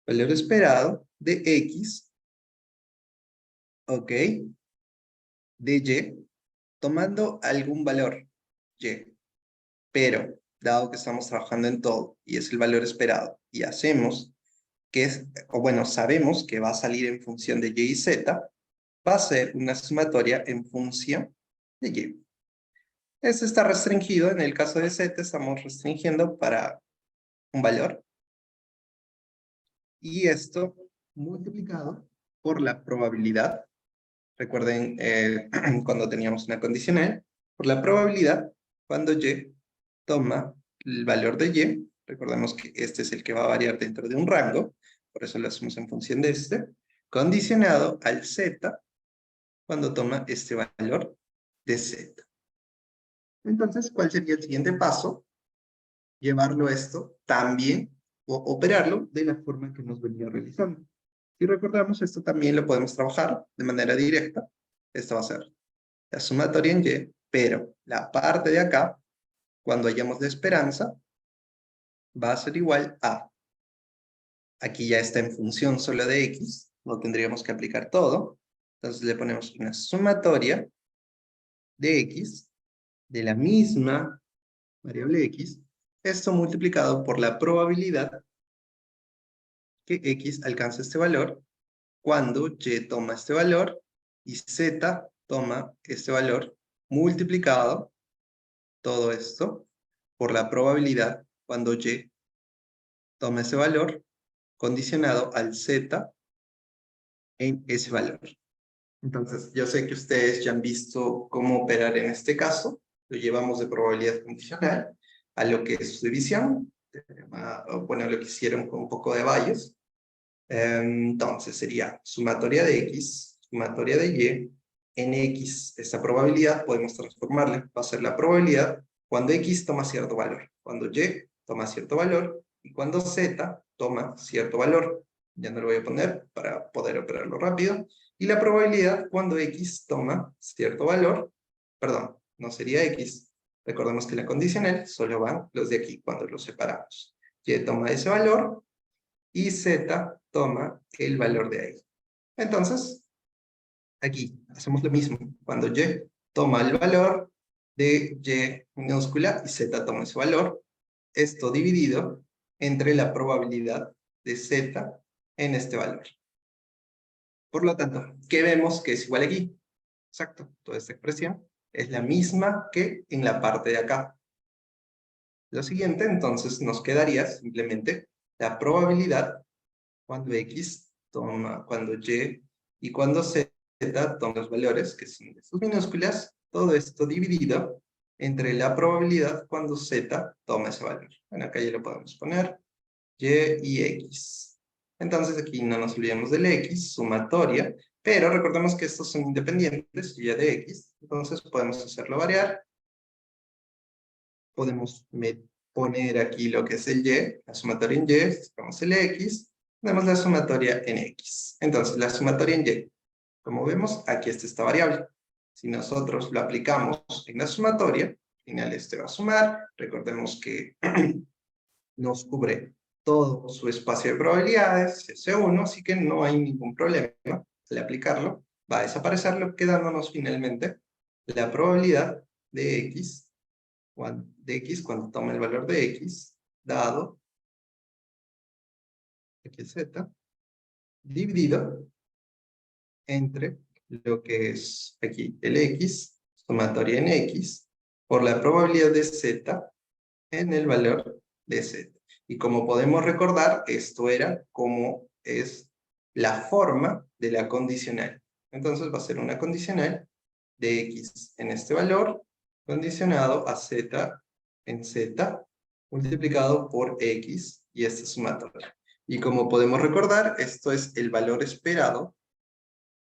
valor esperado de X, ok, de Y, tomando algún valor Y. Pero, dado que estamos trabajando en todo y es el valor esperado, y hacemos que es, o bueno, sabemos que va a salir en función de Y y Z, va a ser una sumatoria en función de Y. Esto está restringido, en el caso de Z estamos restringiendo para un valor, y esto multiplicado por la probabilidad. Recuerden cuando teníamos una condicional, por la probabilidad cuando Y toma el valor de Y, recordemos que este es el que va a variar dentro de un rango, por eso lo hacemos en función de condicionado al Z cuando toma este valor de Z. Entonces, ¿cuál sería el siguiente paso? Llevarlo esto también, o operarlo de la forma que nos venía realizando. Si recordamos, esto también lo podemos trabajar de manera directa. Esto va a ser la sumatoria en Y, pero la parte de acá, cuando hayamos de esperanza, va a ser igual a, aquí ya está en función solo de X, no tendríamos que aplicar todo, entonces le ponemos una sumatoria de X, de la misma variable X, esto multiplicado por la probabilidad que X alcance este valor cuando Y toma este valor y Z toma este valor multiplicado todo esto por la probabilidad cuando Y toma ese valor condicionado al Z en ese valor. Entonces, yo sé que ustedes ya han visto cómo operar en este caso. Lo llevamos de probabilidad condicional a lo que es su división. Bueno, lo que hicieron con un poco de Bayes. Entonces sería sumatoria de X, sumatoria de Y, en X, esta probabilidad podemos transformarla, va a ser la probabilidad cuando X toma cierto valor, cuando Y toma cierto valor y cuando Z toma cierto valor. Ya no lo voy a poner para poder operarlo rápido. Y la probabilidad cuando X toma cierto valor, perdón, no sería X, Recordemos que la condicional solo van los de aquí cuando los separamos. Y toma ese valor y z toma el valor de ahí. Entonces, aquí hacemos lo mismo. Cuando y toma el valor de y minúscula y z toma ese valor, esto dividido entre la probabilidad de z en este valor. Por lo tanto, ¿qué vemos que es igual aquí? Exacto, toda esta expresión es la misma que en la parte de acá. Lo siguiente, entonces, nos quedaría simplemente la probabilidad cuando x toma, cuando y cuando z toma los valores, que son de sus minúsculas, todo esto dividido entre la probabilidad cuando z toma ese valor. Bueno, acá ya lo podemos poner, y x. Entonces aquí no nos olvidemos del x, sumatoria, pero recordemos que estos son independientes, y de x, entonces podemos hacerlo variar. Podemos poner aquí lo que es el y, la sumatoria en y, sacamos el x, tenemos la sumatoria en x. Entonces la sumatoria en y, como vemos, aquí está esta variable. Si nosotros lo aplicamos en la sumatoria, al final este va a sumar, recordemos que nos cubre todo su espacio de probabilidades, S1, así que no hay ningún problema al aplicarlo. Va a desaparecerlo, quedándonos finalmente la probabilidad de x cuando toma el valor de x, dado xz, dividido entre lo que es aquí el x, sumatoria en x, por la probabilidad de z en el valor de z. Y como podemos recordar, esto era como es la forma de la condicional. Entonces va a ser una condicional de x en este valor, condicionado a z en z, multiplicado por x, y esta sumatoria. Y como podemos recordar, esto es el valor esperado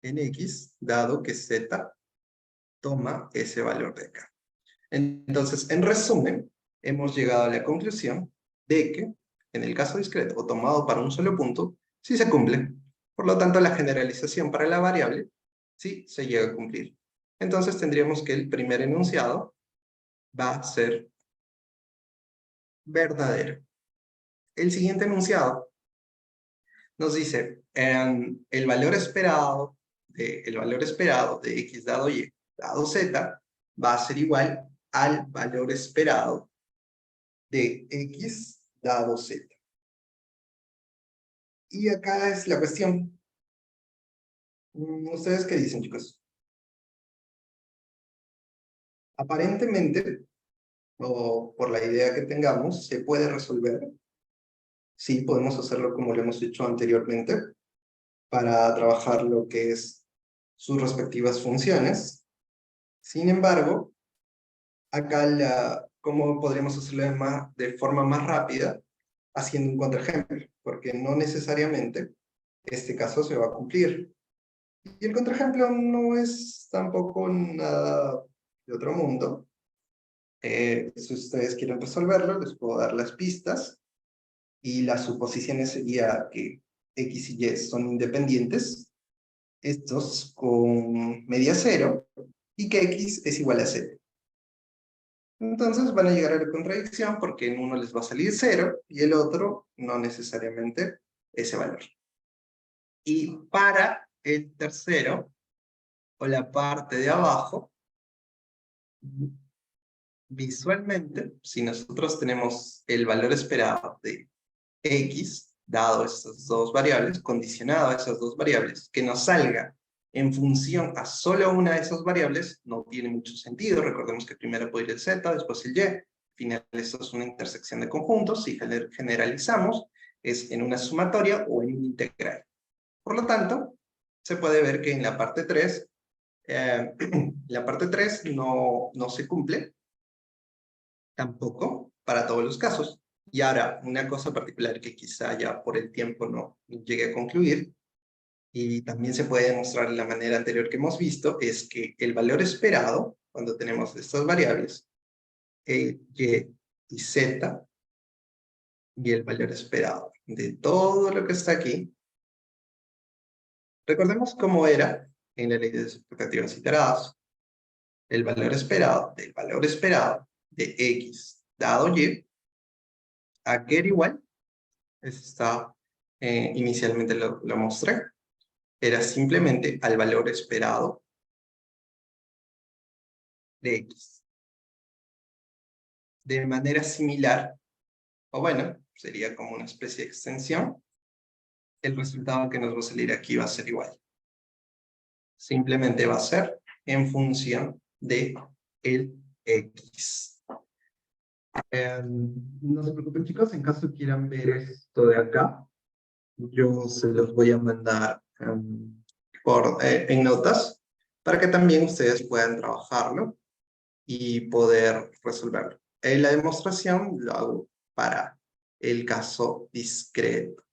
en x, dado que z toma ese valor de acá. Entonces, en resumen, hemos llegado a la conclusión de que, en el caso discreto o tomado para un solo punto, sí se cumple. Por lo tanto, la generalización para la variable sí se llega a cumplir. Entonces, tendríamos que el primer enunciado va a ser verdadero. El siguiente enunciado nos dice, el valor esperado de x dado y dado z va a ser igual al valor esperado de x dado z. Y acá es la cuestión. ¿Ustedes qué dicen, chicos? Aparentemente, o por la idea que tengamos, se puede resolver. Sí, podemos hacerlo como lo hemos hecho anteriormente, para trabajar lo que es sus respectivas funciones. Sin embargo, acá ¿cómo podríamos hacerlo de forma más rápida? Haciendo un contraejemplo, porque no necesariamente este caso se va a cumplir. Y el contraejemplo no es tampoco nada de otro mundo. Si ustedes quieren resolverlo, les puedo dar las pistas. Y las suposiciones sería que x y y son independientes, estos con media cero, y que x es igual a 0. Entonces van a llegar a la contradicción porque en uno les va a salir 0 y el otro no necesariamente ese valor. Y para el tercero, o la parte de abajo, visualmente, si nosotros tenemos el valor esperado de x, dado estas dos variables, condicionado a esas dos variables, que nos salga en función a solo una de esas variables, no tiene mucho sentido. Recordemos que primero puede ir el z, después el y. Al final, esto es una intersección de conjuntos. Si generalizamos, es en una sumatoria o en un integral. Por lo tanto, se puede ver que en la parte 3, la parte 3 no se cumple tampoco para todos los casos. Y ahora, una cosa particular que quizá ya por el tiempo no llegue a concluir, y también se puede demostrar en la manera anterior que hemos visto, es que el valor esperado, cuando tenemos estas variables, y y z, y el valor esperado de todo lo que está aquí, recordemos cómo era en la ley de expectativas iteradas. El valor esperado del valor esperado de X dado Y, ¿a qué era igual? Está, inicialmente lo mostré. Era simplemente al valor esperado de X. De manera similar, o bueno, sería como una especie de extensión, el resultado que nos va a salir aquí va a ser igual. Simplemente va a ser en función de el X. No se preocupen, chicos, en caso quieran ver esto de acá, yo se los voy a mandar en notas para que también ustedes puedan trabajarlo y poder resolverlo. La demostración lo hago para el caso discreto.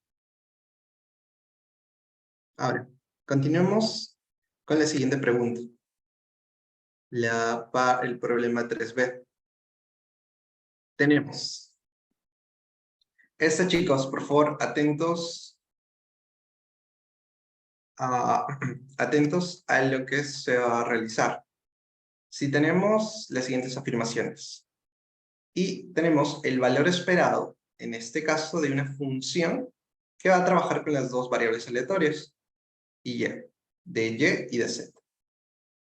Ahora, continuemos con la siguiente pregunta. El problema 3b. Tenemos. Chicos, por favor, atentos atentos a lo que se va a realizar. Si tenemos las siguientes afirmaciones y tenemos el valor esperado, en este caso de una función que va a trabajar con las dos variables aleatorias, y de y de z.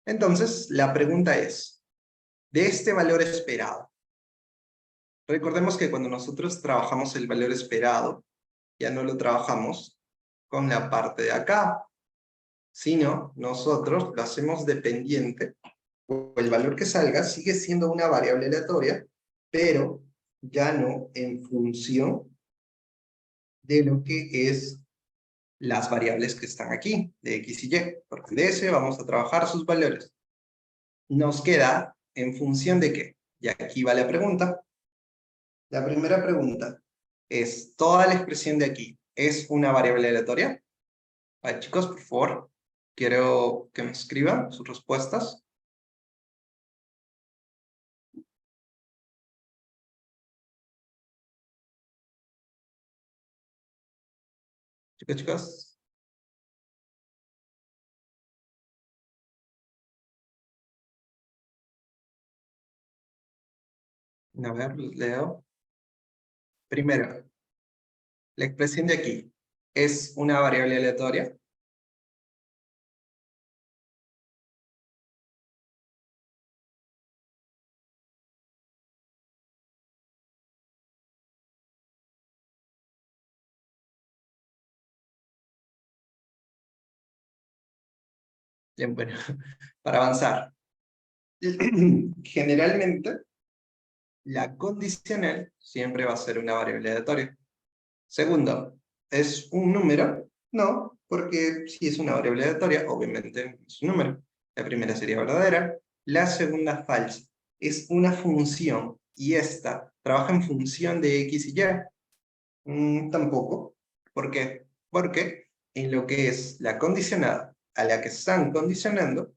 Entonces, la pregunta es, de este valor esperado, recordemos que cuando nosotros trabajamos el valor esperado, ya no lo trabajamos con la parte de acá, sino nosotros lo hacemos dependiente, o el valor que salga sigue siendo una variable aleatoria, pero ya no en función de lo que es las variables que están aquí, de X y Y, porque de ese vamos a trabajar sus valores. Nos queda en función de qué. Y aquí va la pregunta. La primera pregunta es, ¿toda la expresión de aquí es una variable aleatoria? Vale, chicos, por favor, quiero que me escriban sus respuestas. Chicos, chicos. A ver, leo. Primero, la expresión de aquí es una variable aleatoria. Bien, bueno, para avanzar. Generalmente, la condicional siempre va a ser una variable aleatoria. Segundo, ¿es un número? No, porque si es una variable aleatoria, obviamente es un número. La primera sería verdadera, la segunda falsa. Es una función y esta trabaja en función de X y Y. Tampoco. ¿Por qué? Porque en lo que es la condicionada a la que están condicionando,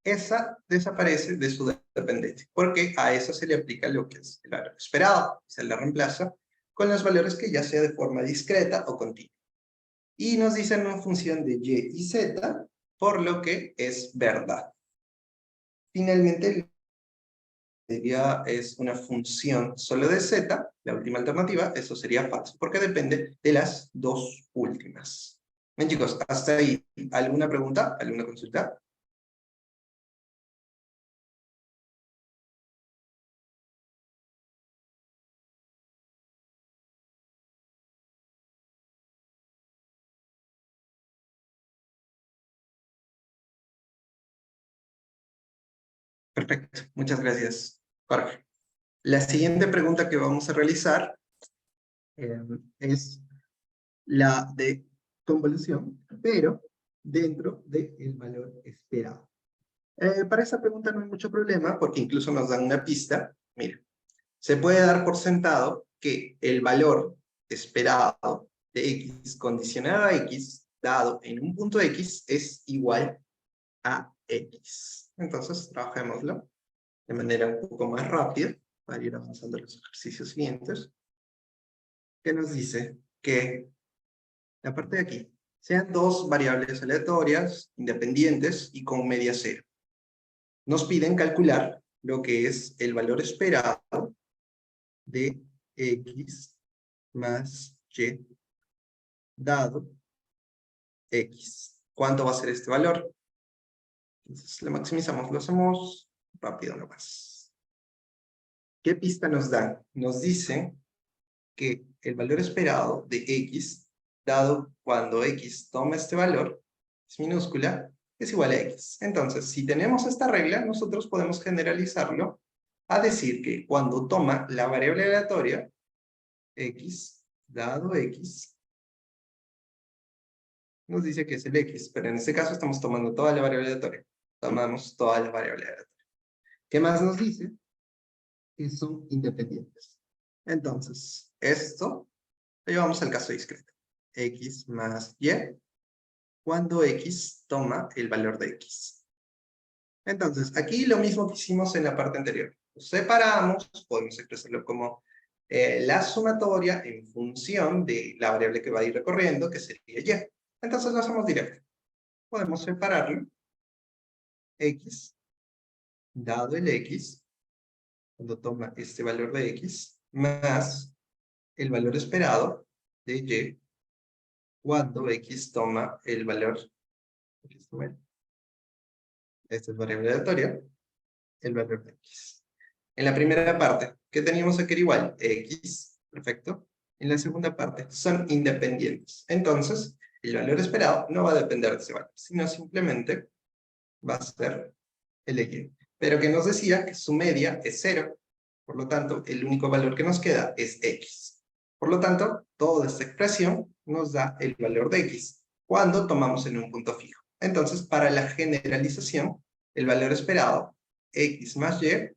esa desaparece de su dependencia, porque a esa se le aplica lo que es el valor esperado, se le reemplaza con los valores que ya sea de forma discreta o continua. Y nos dicen una función de y y z, por lo que es verdad. Finalmente, es una función solo de z, la última alternativa, eso sería falso, porque depende de las dos últimas. Bien, chicos, hasta ahí, ¿alguna pregunta? ¿Alguna consulta? Perfecto, muchas gracias, Jorge. La siguiente pregunta que vamos a realizar es la de convolución, pero dentro del valor esperado. Para esa pregunta no hay mucho problema, porque incluso nos dan una pista. Mira, se puede dar por sentado que el valor esperado de X condicionado a X, dado en un punto X, es igual a X. Entonces, trabajémoslo de manera un poco más rápida, para ir avanzando en los ejercicios siguientes, que nos dice que la parte de aquí sean dos variables aleatorias, independientes y con media cero. Nos piden calcular lo que es el valor esperado de x más y dado x. ¿Cuánto va a ser este valor? Entonces lo maximizamos, lo hacemos rápido nomás. ¿Qué pista nos dan? Nos dicen que el valor esperado de x, dado cuando x toma este valor, es minúscula, es igual a x. Entonces, si tenemos esta regla, nosotros podemos generalizarlo a decir que cuando toma la variable aleatoria, x, dado x, nos dice que es el x, pero en este caso estamos tomando toda la variable aleatoria. Tomamos toda la variable aleatoria. ¿Qué más nos dice? Que son independientes. Entonces, esto lo llevamos al caso discreto. X más y cuando x toma el valor de x. Entonces, aquí lo mismo que hicimos en la parte anterior. Lo separamos, podemos expresarlo como la sumatoria en función de la variable que va a ir recorriendo, que sería y. Entonces lo hacemos directo. Podemos separarlo. X, dado el x, cuando toma este valor de x, más el valor esperado de y, cuando x toma el valor, esta es variable aleatoria, el valor de x. En la primera parte, ¿qué teníamos aquí? Era igual, x, perfecto. En la segunda parte, son independientes. Entonces, el valor esperado no va a depender de ese valor, sino simplemente va a ser el y. Pero que nos decía que su media es 0. Por lo tanto, el único valor que nos queda es x. Por lo tanto, toda esta expresión nos da el valor de x cuando tomamos en un punto fijo. Entonces, para la generalización, el valor esperado, x más y,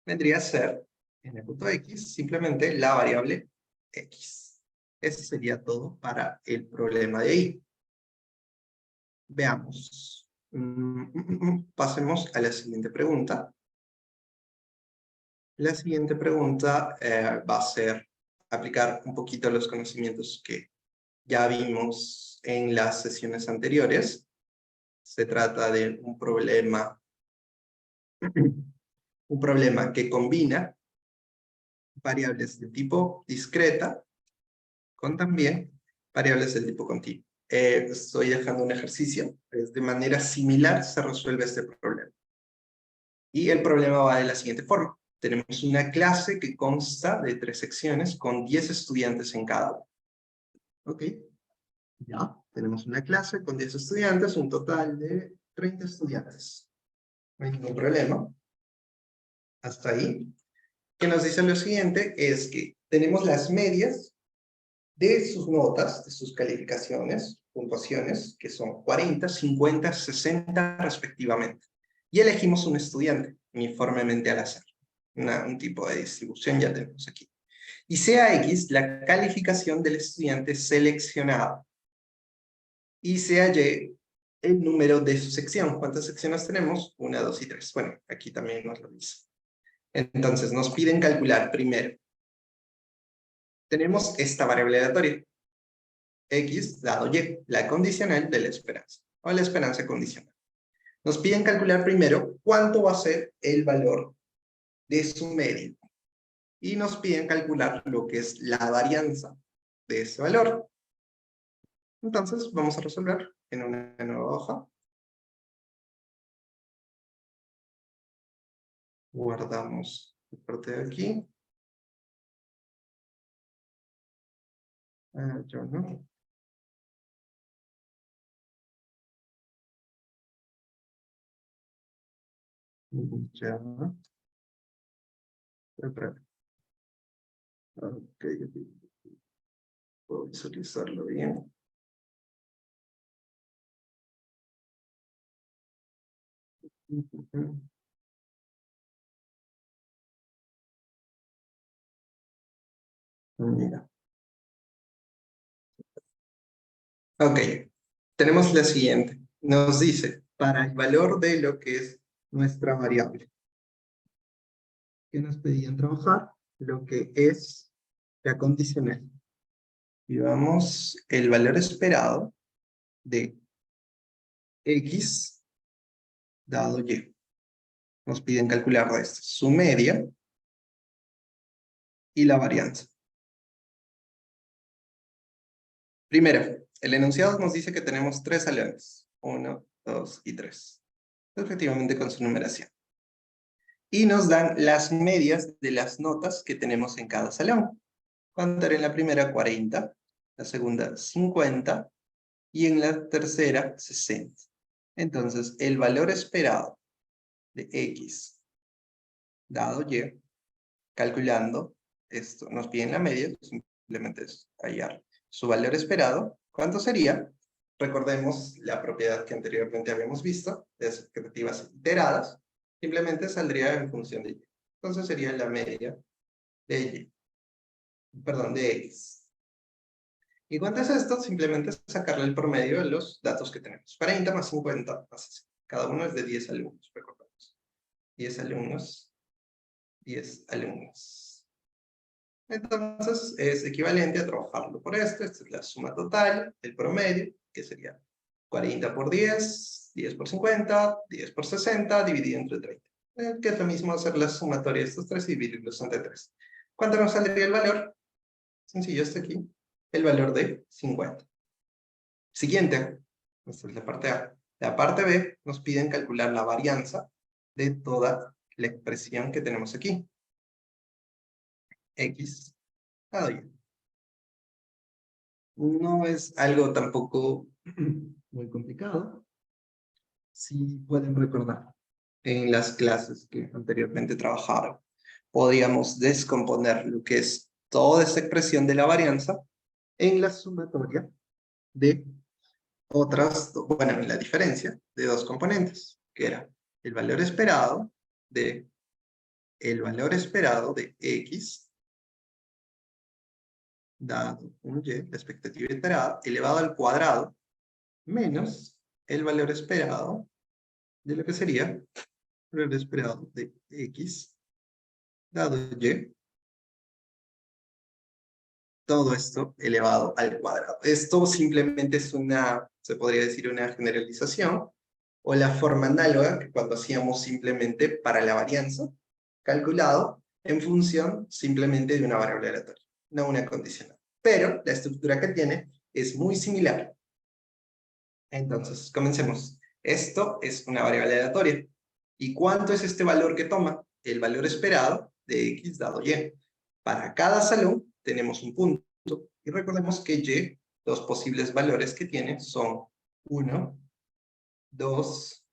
vendría a ser, en el punto x, simplemente la variable x. Eso sería todo para el problema de ahí. Veamos. Pasemos a la siguiente pregunta. La siguiente pregunta va a ser aplicar un poquito los conocimientos que ya vimos en las sesiones anteriores. Se trata de un problema que combina variables de tipo discreta con también variables del tipo continuo. Estoy dejando un ejercicio, de manera similar se resuelve este problema. Y el problema va de la siguiente forma. Tenemos una clase que consta de 3 secciones con 10 estudiantes en cada una. ¿Ok? Ya, tenemos una clase con 10 estudiantes, un total de 30 estudiantes. No hay ningún problema. Hasta ahí. Que nos dice lo siguiente es que tenemos las medias de sus notas, de sus calificaciones, puntuaciones, que son 40, 50, 60 respectivamente. Y elegimos un estudiante, uniformemente al azar. Un tipo de distribución ya tenemos aquí. Y sea X la calificación del estudiante seleccionado. Y sea Y el número de su sección. ¿Cuántas secciones tenemos? 1, 2 y 3. Bueno, aquí también nos lo dice. Entonces, nos piden calcular primero. Tenemos esta variable aleatoria. X dado Y, la condicional de la esperanza. O la esperanza condicional. Nos piden calcular primero cuánto va a ser el valor de su media. Y nos piden calcular lo que es la varianza de ese valor. Entonces, vamos a resolver en una nueva hoja. Guardamos la parte de aquí. Yo no. Ya. Espera. Ok, puedo visualizarlo bien. Mira. Ok, tenemos la siguiente. Nos dice, para el valor de lo que es nuestra variable, que nos pedían trabajar lo que es la condicional. Y vamos el valor esperado de x dado y. nos piden calcular de esto, su media y la varianza. Primero, el enunciado nos dice que tenemos 3 salones, 1, 2 y 3, respectivamente con su numeración. Y nos dan las medias de las notas que tenemos en cada salón. Cuánto era en la primera 40, la segunda 50 y en la tercera 60. Entonces, el valor esperado de X dado Y, calculando esto, nos piden la media, simplemente es hallar su valor esperado. ¿Cuánto sería? Recordemos la propiedad que anteriormente habíamos visto, de expectativas iteradas, simplemente saldría en función de Y. Entonces sería la media de Y, perdón, de X. ¿Y cuánto es esto? Simplemente es sacarle el promedio de los datos que tenemos. 40 más 50 más 60. Cada uno es de 10 alumnos, recordemos. 10 alumnos, 10 alumnos. Entonces es equivalente a trabajarlo por esto. Esta es la suma total, el promedio, que sería 40 por 10, 10 por 50, 10 por 60, dividido entre 30. Que es lo mismo hacer la sumatoria de estos tres y dividirlos entre 3. ¿Cuánto nos saldría el valor? Sencillo, este aquí. El valor de 50. Siguiente. Esta es la parte A. La parte B nos piden calcular la varianza de toda la expresión que tenemos aquí. X dado Y. No es algo tampoco muy complicado. Si pueden recordar, en las clases que anteriormente trabajaron, podríamos descomponer lo que es toda esta expresión de la varianza en la sumatoria de otras, bueno, en la diferencia de dos componentes, que era el valor esperado de X dado un Y, la expectativa iterada, elevado al cuadrado, menos el valor esperado de lo que sería el valor esperado de X dado Y, todo esto elevado al cuadrado. Esto simplemente es una, se podría decir, una generalización, o la forma análoga que cuando hacíamos simplemente para la varianza, calculado en función simplemente de una variable aleatoria, no una condicional. Pero la estructura que tiene es muy similar. Entonces, comencemos. Esto es una variable aleatoria. ¿Y cuánto es este valor que toma? El valor esperado de X dado Y. Para cada salón tenemos un punto. Y recordemos que Y, los posibles valores que tiene son 1, 2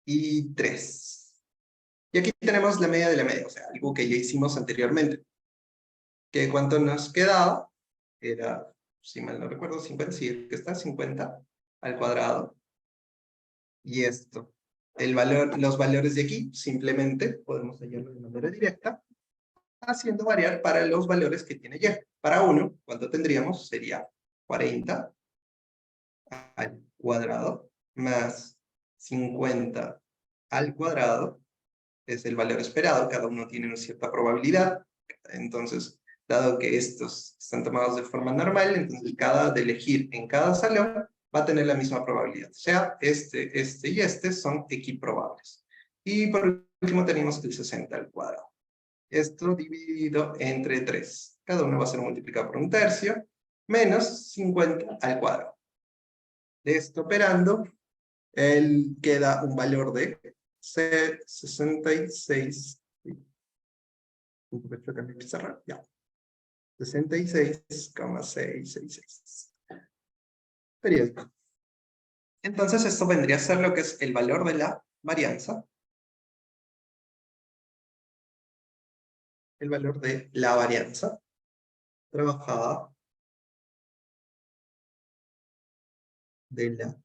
y 3. Y aquí tenemos la media de la media, o sea, algo que ya hicimos anteriormente. ¿Qué cuánto nos quedaba? Era, si mal no recuerdo, 50, sí, que está 50 al cuadrado. Y esto, los valores de aquí, simplemente podemos hallarlo de manera directa, haciendo variar para los valores que tiene Y. Para 1, ¿cuánto tendríamos? Sería 40 al cuadrado más 50 al cuadrado, es el valor esperado, cada uno tiene una cierta probabilidad. Entonces, dado que estos están tomados de forma normal, entonces de elegir en cada salón va a tener la misma probabilidad. O sea, este y este son equiprobables. Y por último tenemos el 60 al cuadrado. Esto dividido entre 3. Cada uno va a ser multiplicado por un tercio, menos 50 al cuadrado. De esto operando, queda un valor de 66. Ya. 66,666. Periódico. Entonces esto vendría a ser lo que es el valor de la varianza. El valor de la varianza trabajada de la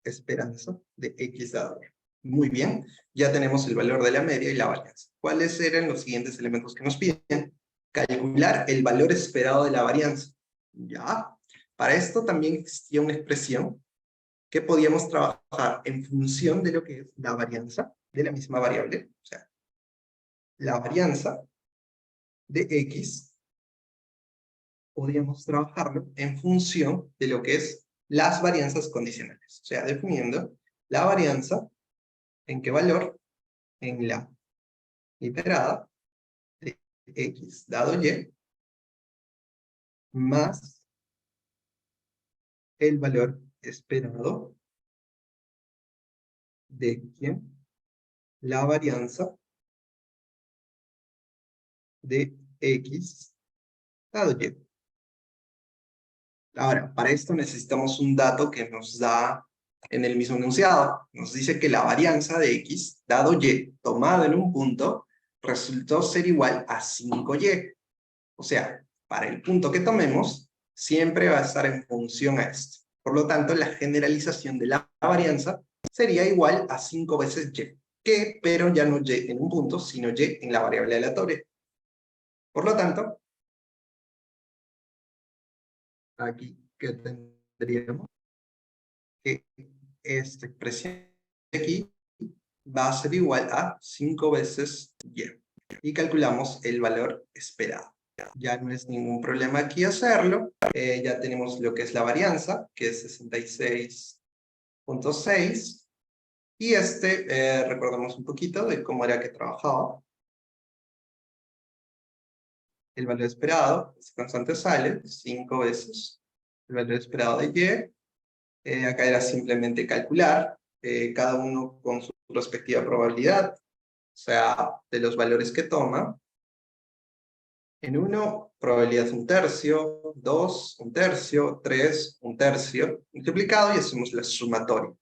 esperanza de X dado. Muy bien, ya tenemos el valor de la media y la varianza. ¿Cuáles eran los siguientes elementos que nos piden? Calcular el valor esperado de la varianza. Ya, para esto también existía una expresión que podíamos trabajar en función de lo que es la varianza de la misma variable. O sea, la varianza de X podríamos trabajarlo en función de lo que es las varianzas condicionales. O sea, definiendo la varianza ¿En qué valor? En la iterada de X dado Y más el valor esperado de ¿quién? La varianza de X dado Y. Ahora, para esto necesitamos un dato que nos da en el mismo enunciado. Nos dice que la varianza de X dado Y tomado en un punto resultó ser igual a 5Y. O sea, para el punto que tomemos, siempre va a estar en función a esto. Por lo tanto, la generalización de la varianza sería igual a 5 veces Y, que, pero ya no Y en un punto, sino Y en la variable aleatoria. Por lo tanto, aquí que tendríamos que esta expresión de aquí va a ser igual a 5 veces Y. Y calculamos el valor esperado. Ya no es ningún problema aquí hacerlo. Ya tenemos lo que es la varianza, que es 66.6. Y recordamos un poquito de cómo era que trabajaba. El valor esperado, ese constante sale 5 veces el valor esperado de Y. Acá era simplemente calcular, cada uno con su respectiva probabilidad, o sea, de los valores que toma. En 1, probabilidad 1/3, 2, 1/3, 3, 1/3, multiplicado y hacemos la sumatoria.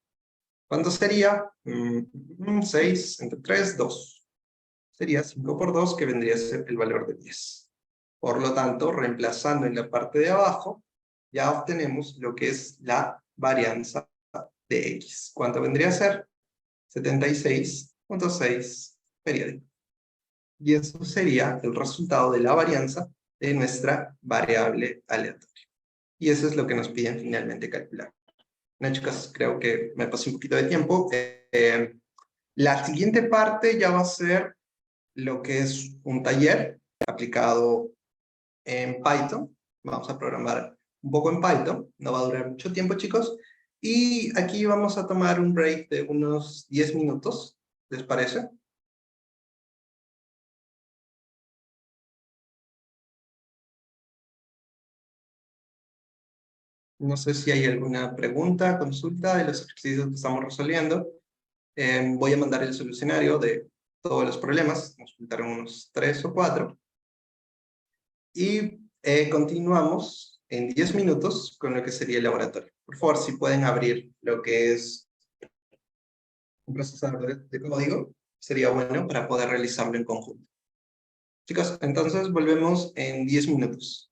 ¿Cuánto sería? 6 entre 3, 2. Sería 5 por 2, que vendría a ser el valor de 10. Por lo tanto, reemplazando en la parte de abajo, ya obtenemos lo que es la varianza de X. ¿Cuánto vendría a ser? 76.6 periódico. Y eso sería el resultado de la varianza de nuestra variable aleatoria. Y eso es lo que nos piden finalmente calcular. Bueno, chicos, creo que me pasé un poquito de tiempo. La siguiente parte ya va a ser lo que es un taller aplicado en Python. Vamos a programar un poco en Python. No va a durar mucho tiempo, chicos. Y aquí vamos a tomar un break de unos 10 minutos. ¿Les parece? No sé si hay alguna pregunta, consulta de los ejercicios que estamos resolviendo. Voy a mandar el solucionario de todos los problemas. Nos faltaron unos 3 o 4. Y continuamos en 10 minutos con lo que sería el laboratorio. Por favor, si pueden abrir lo que es un procesador de código, sería bueno para poder realizarlo en conjunto. Chicos, entonces volvemos en 10 minutos.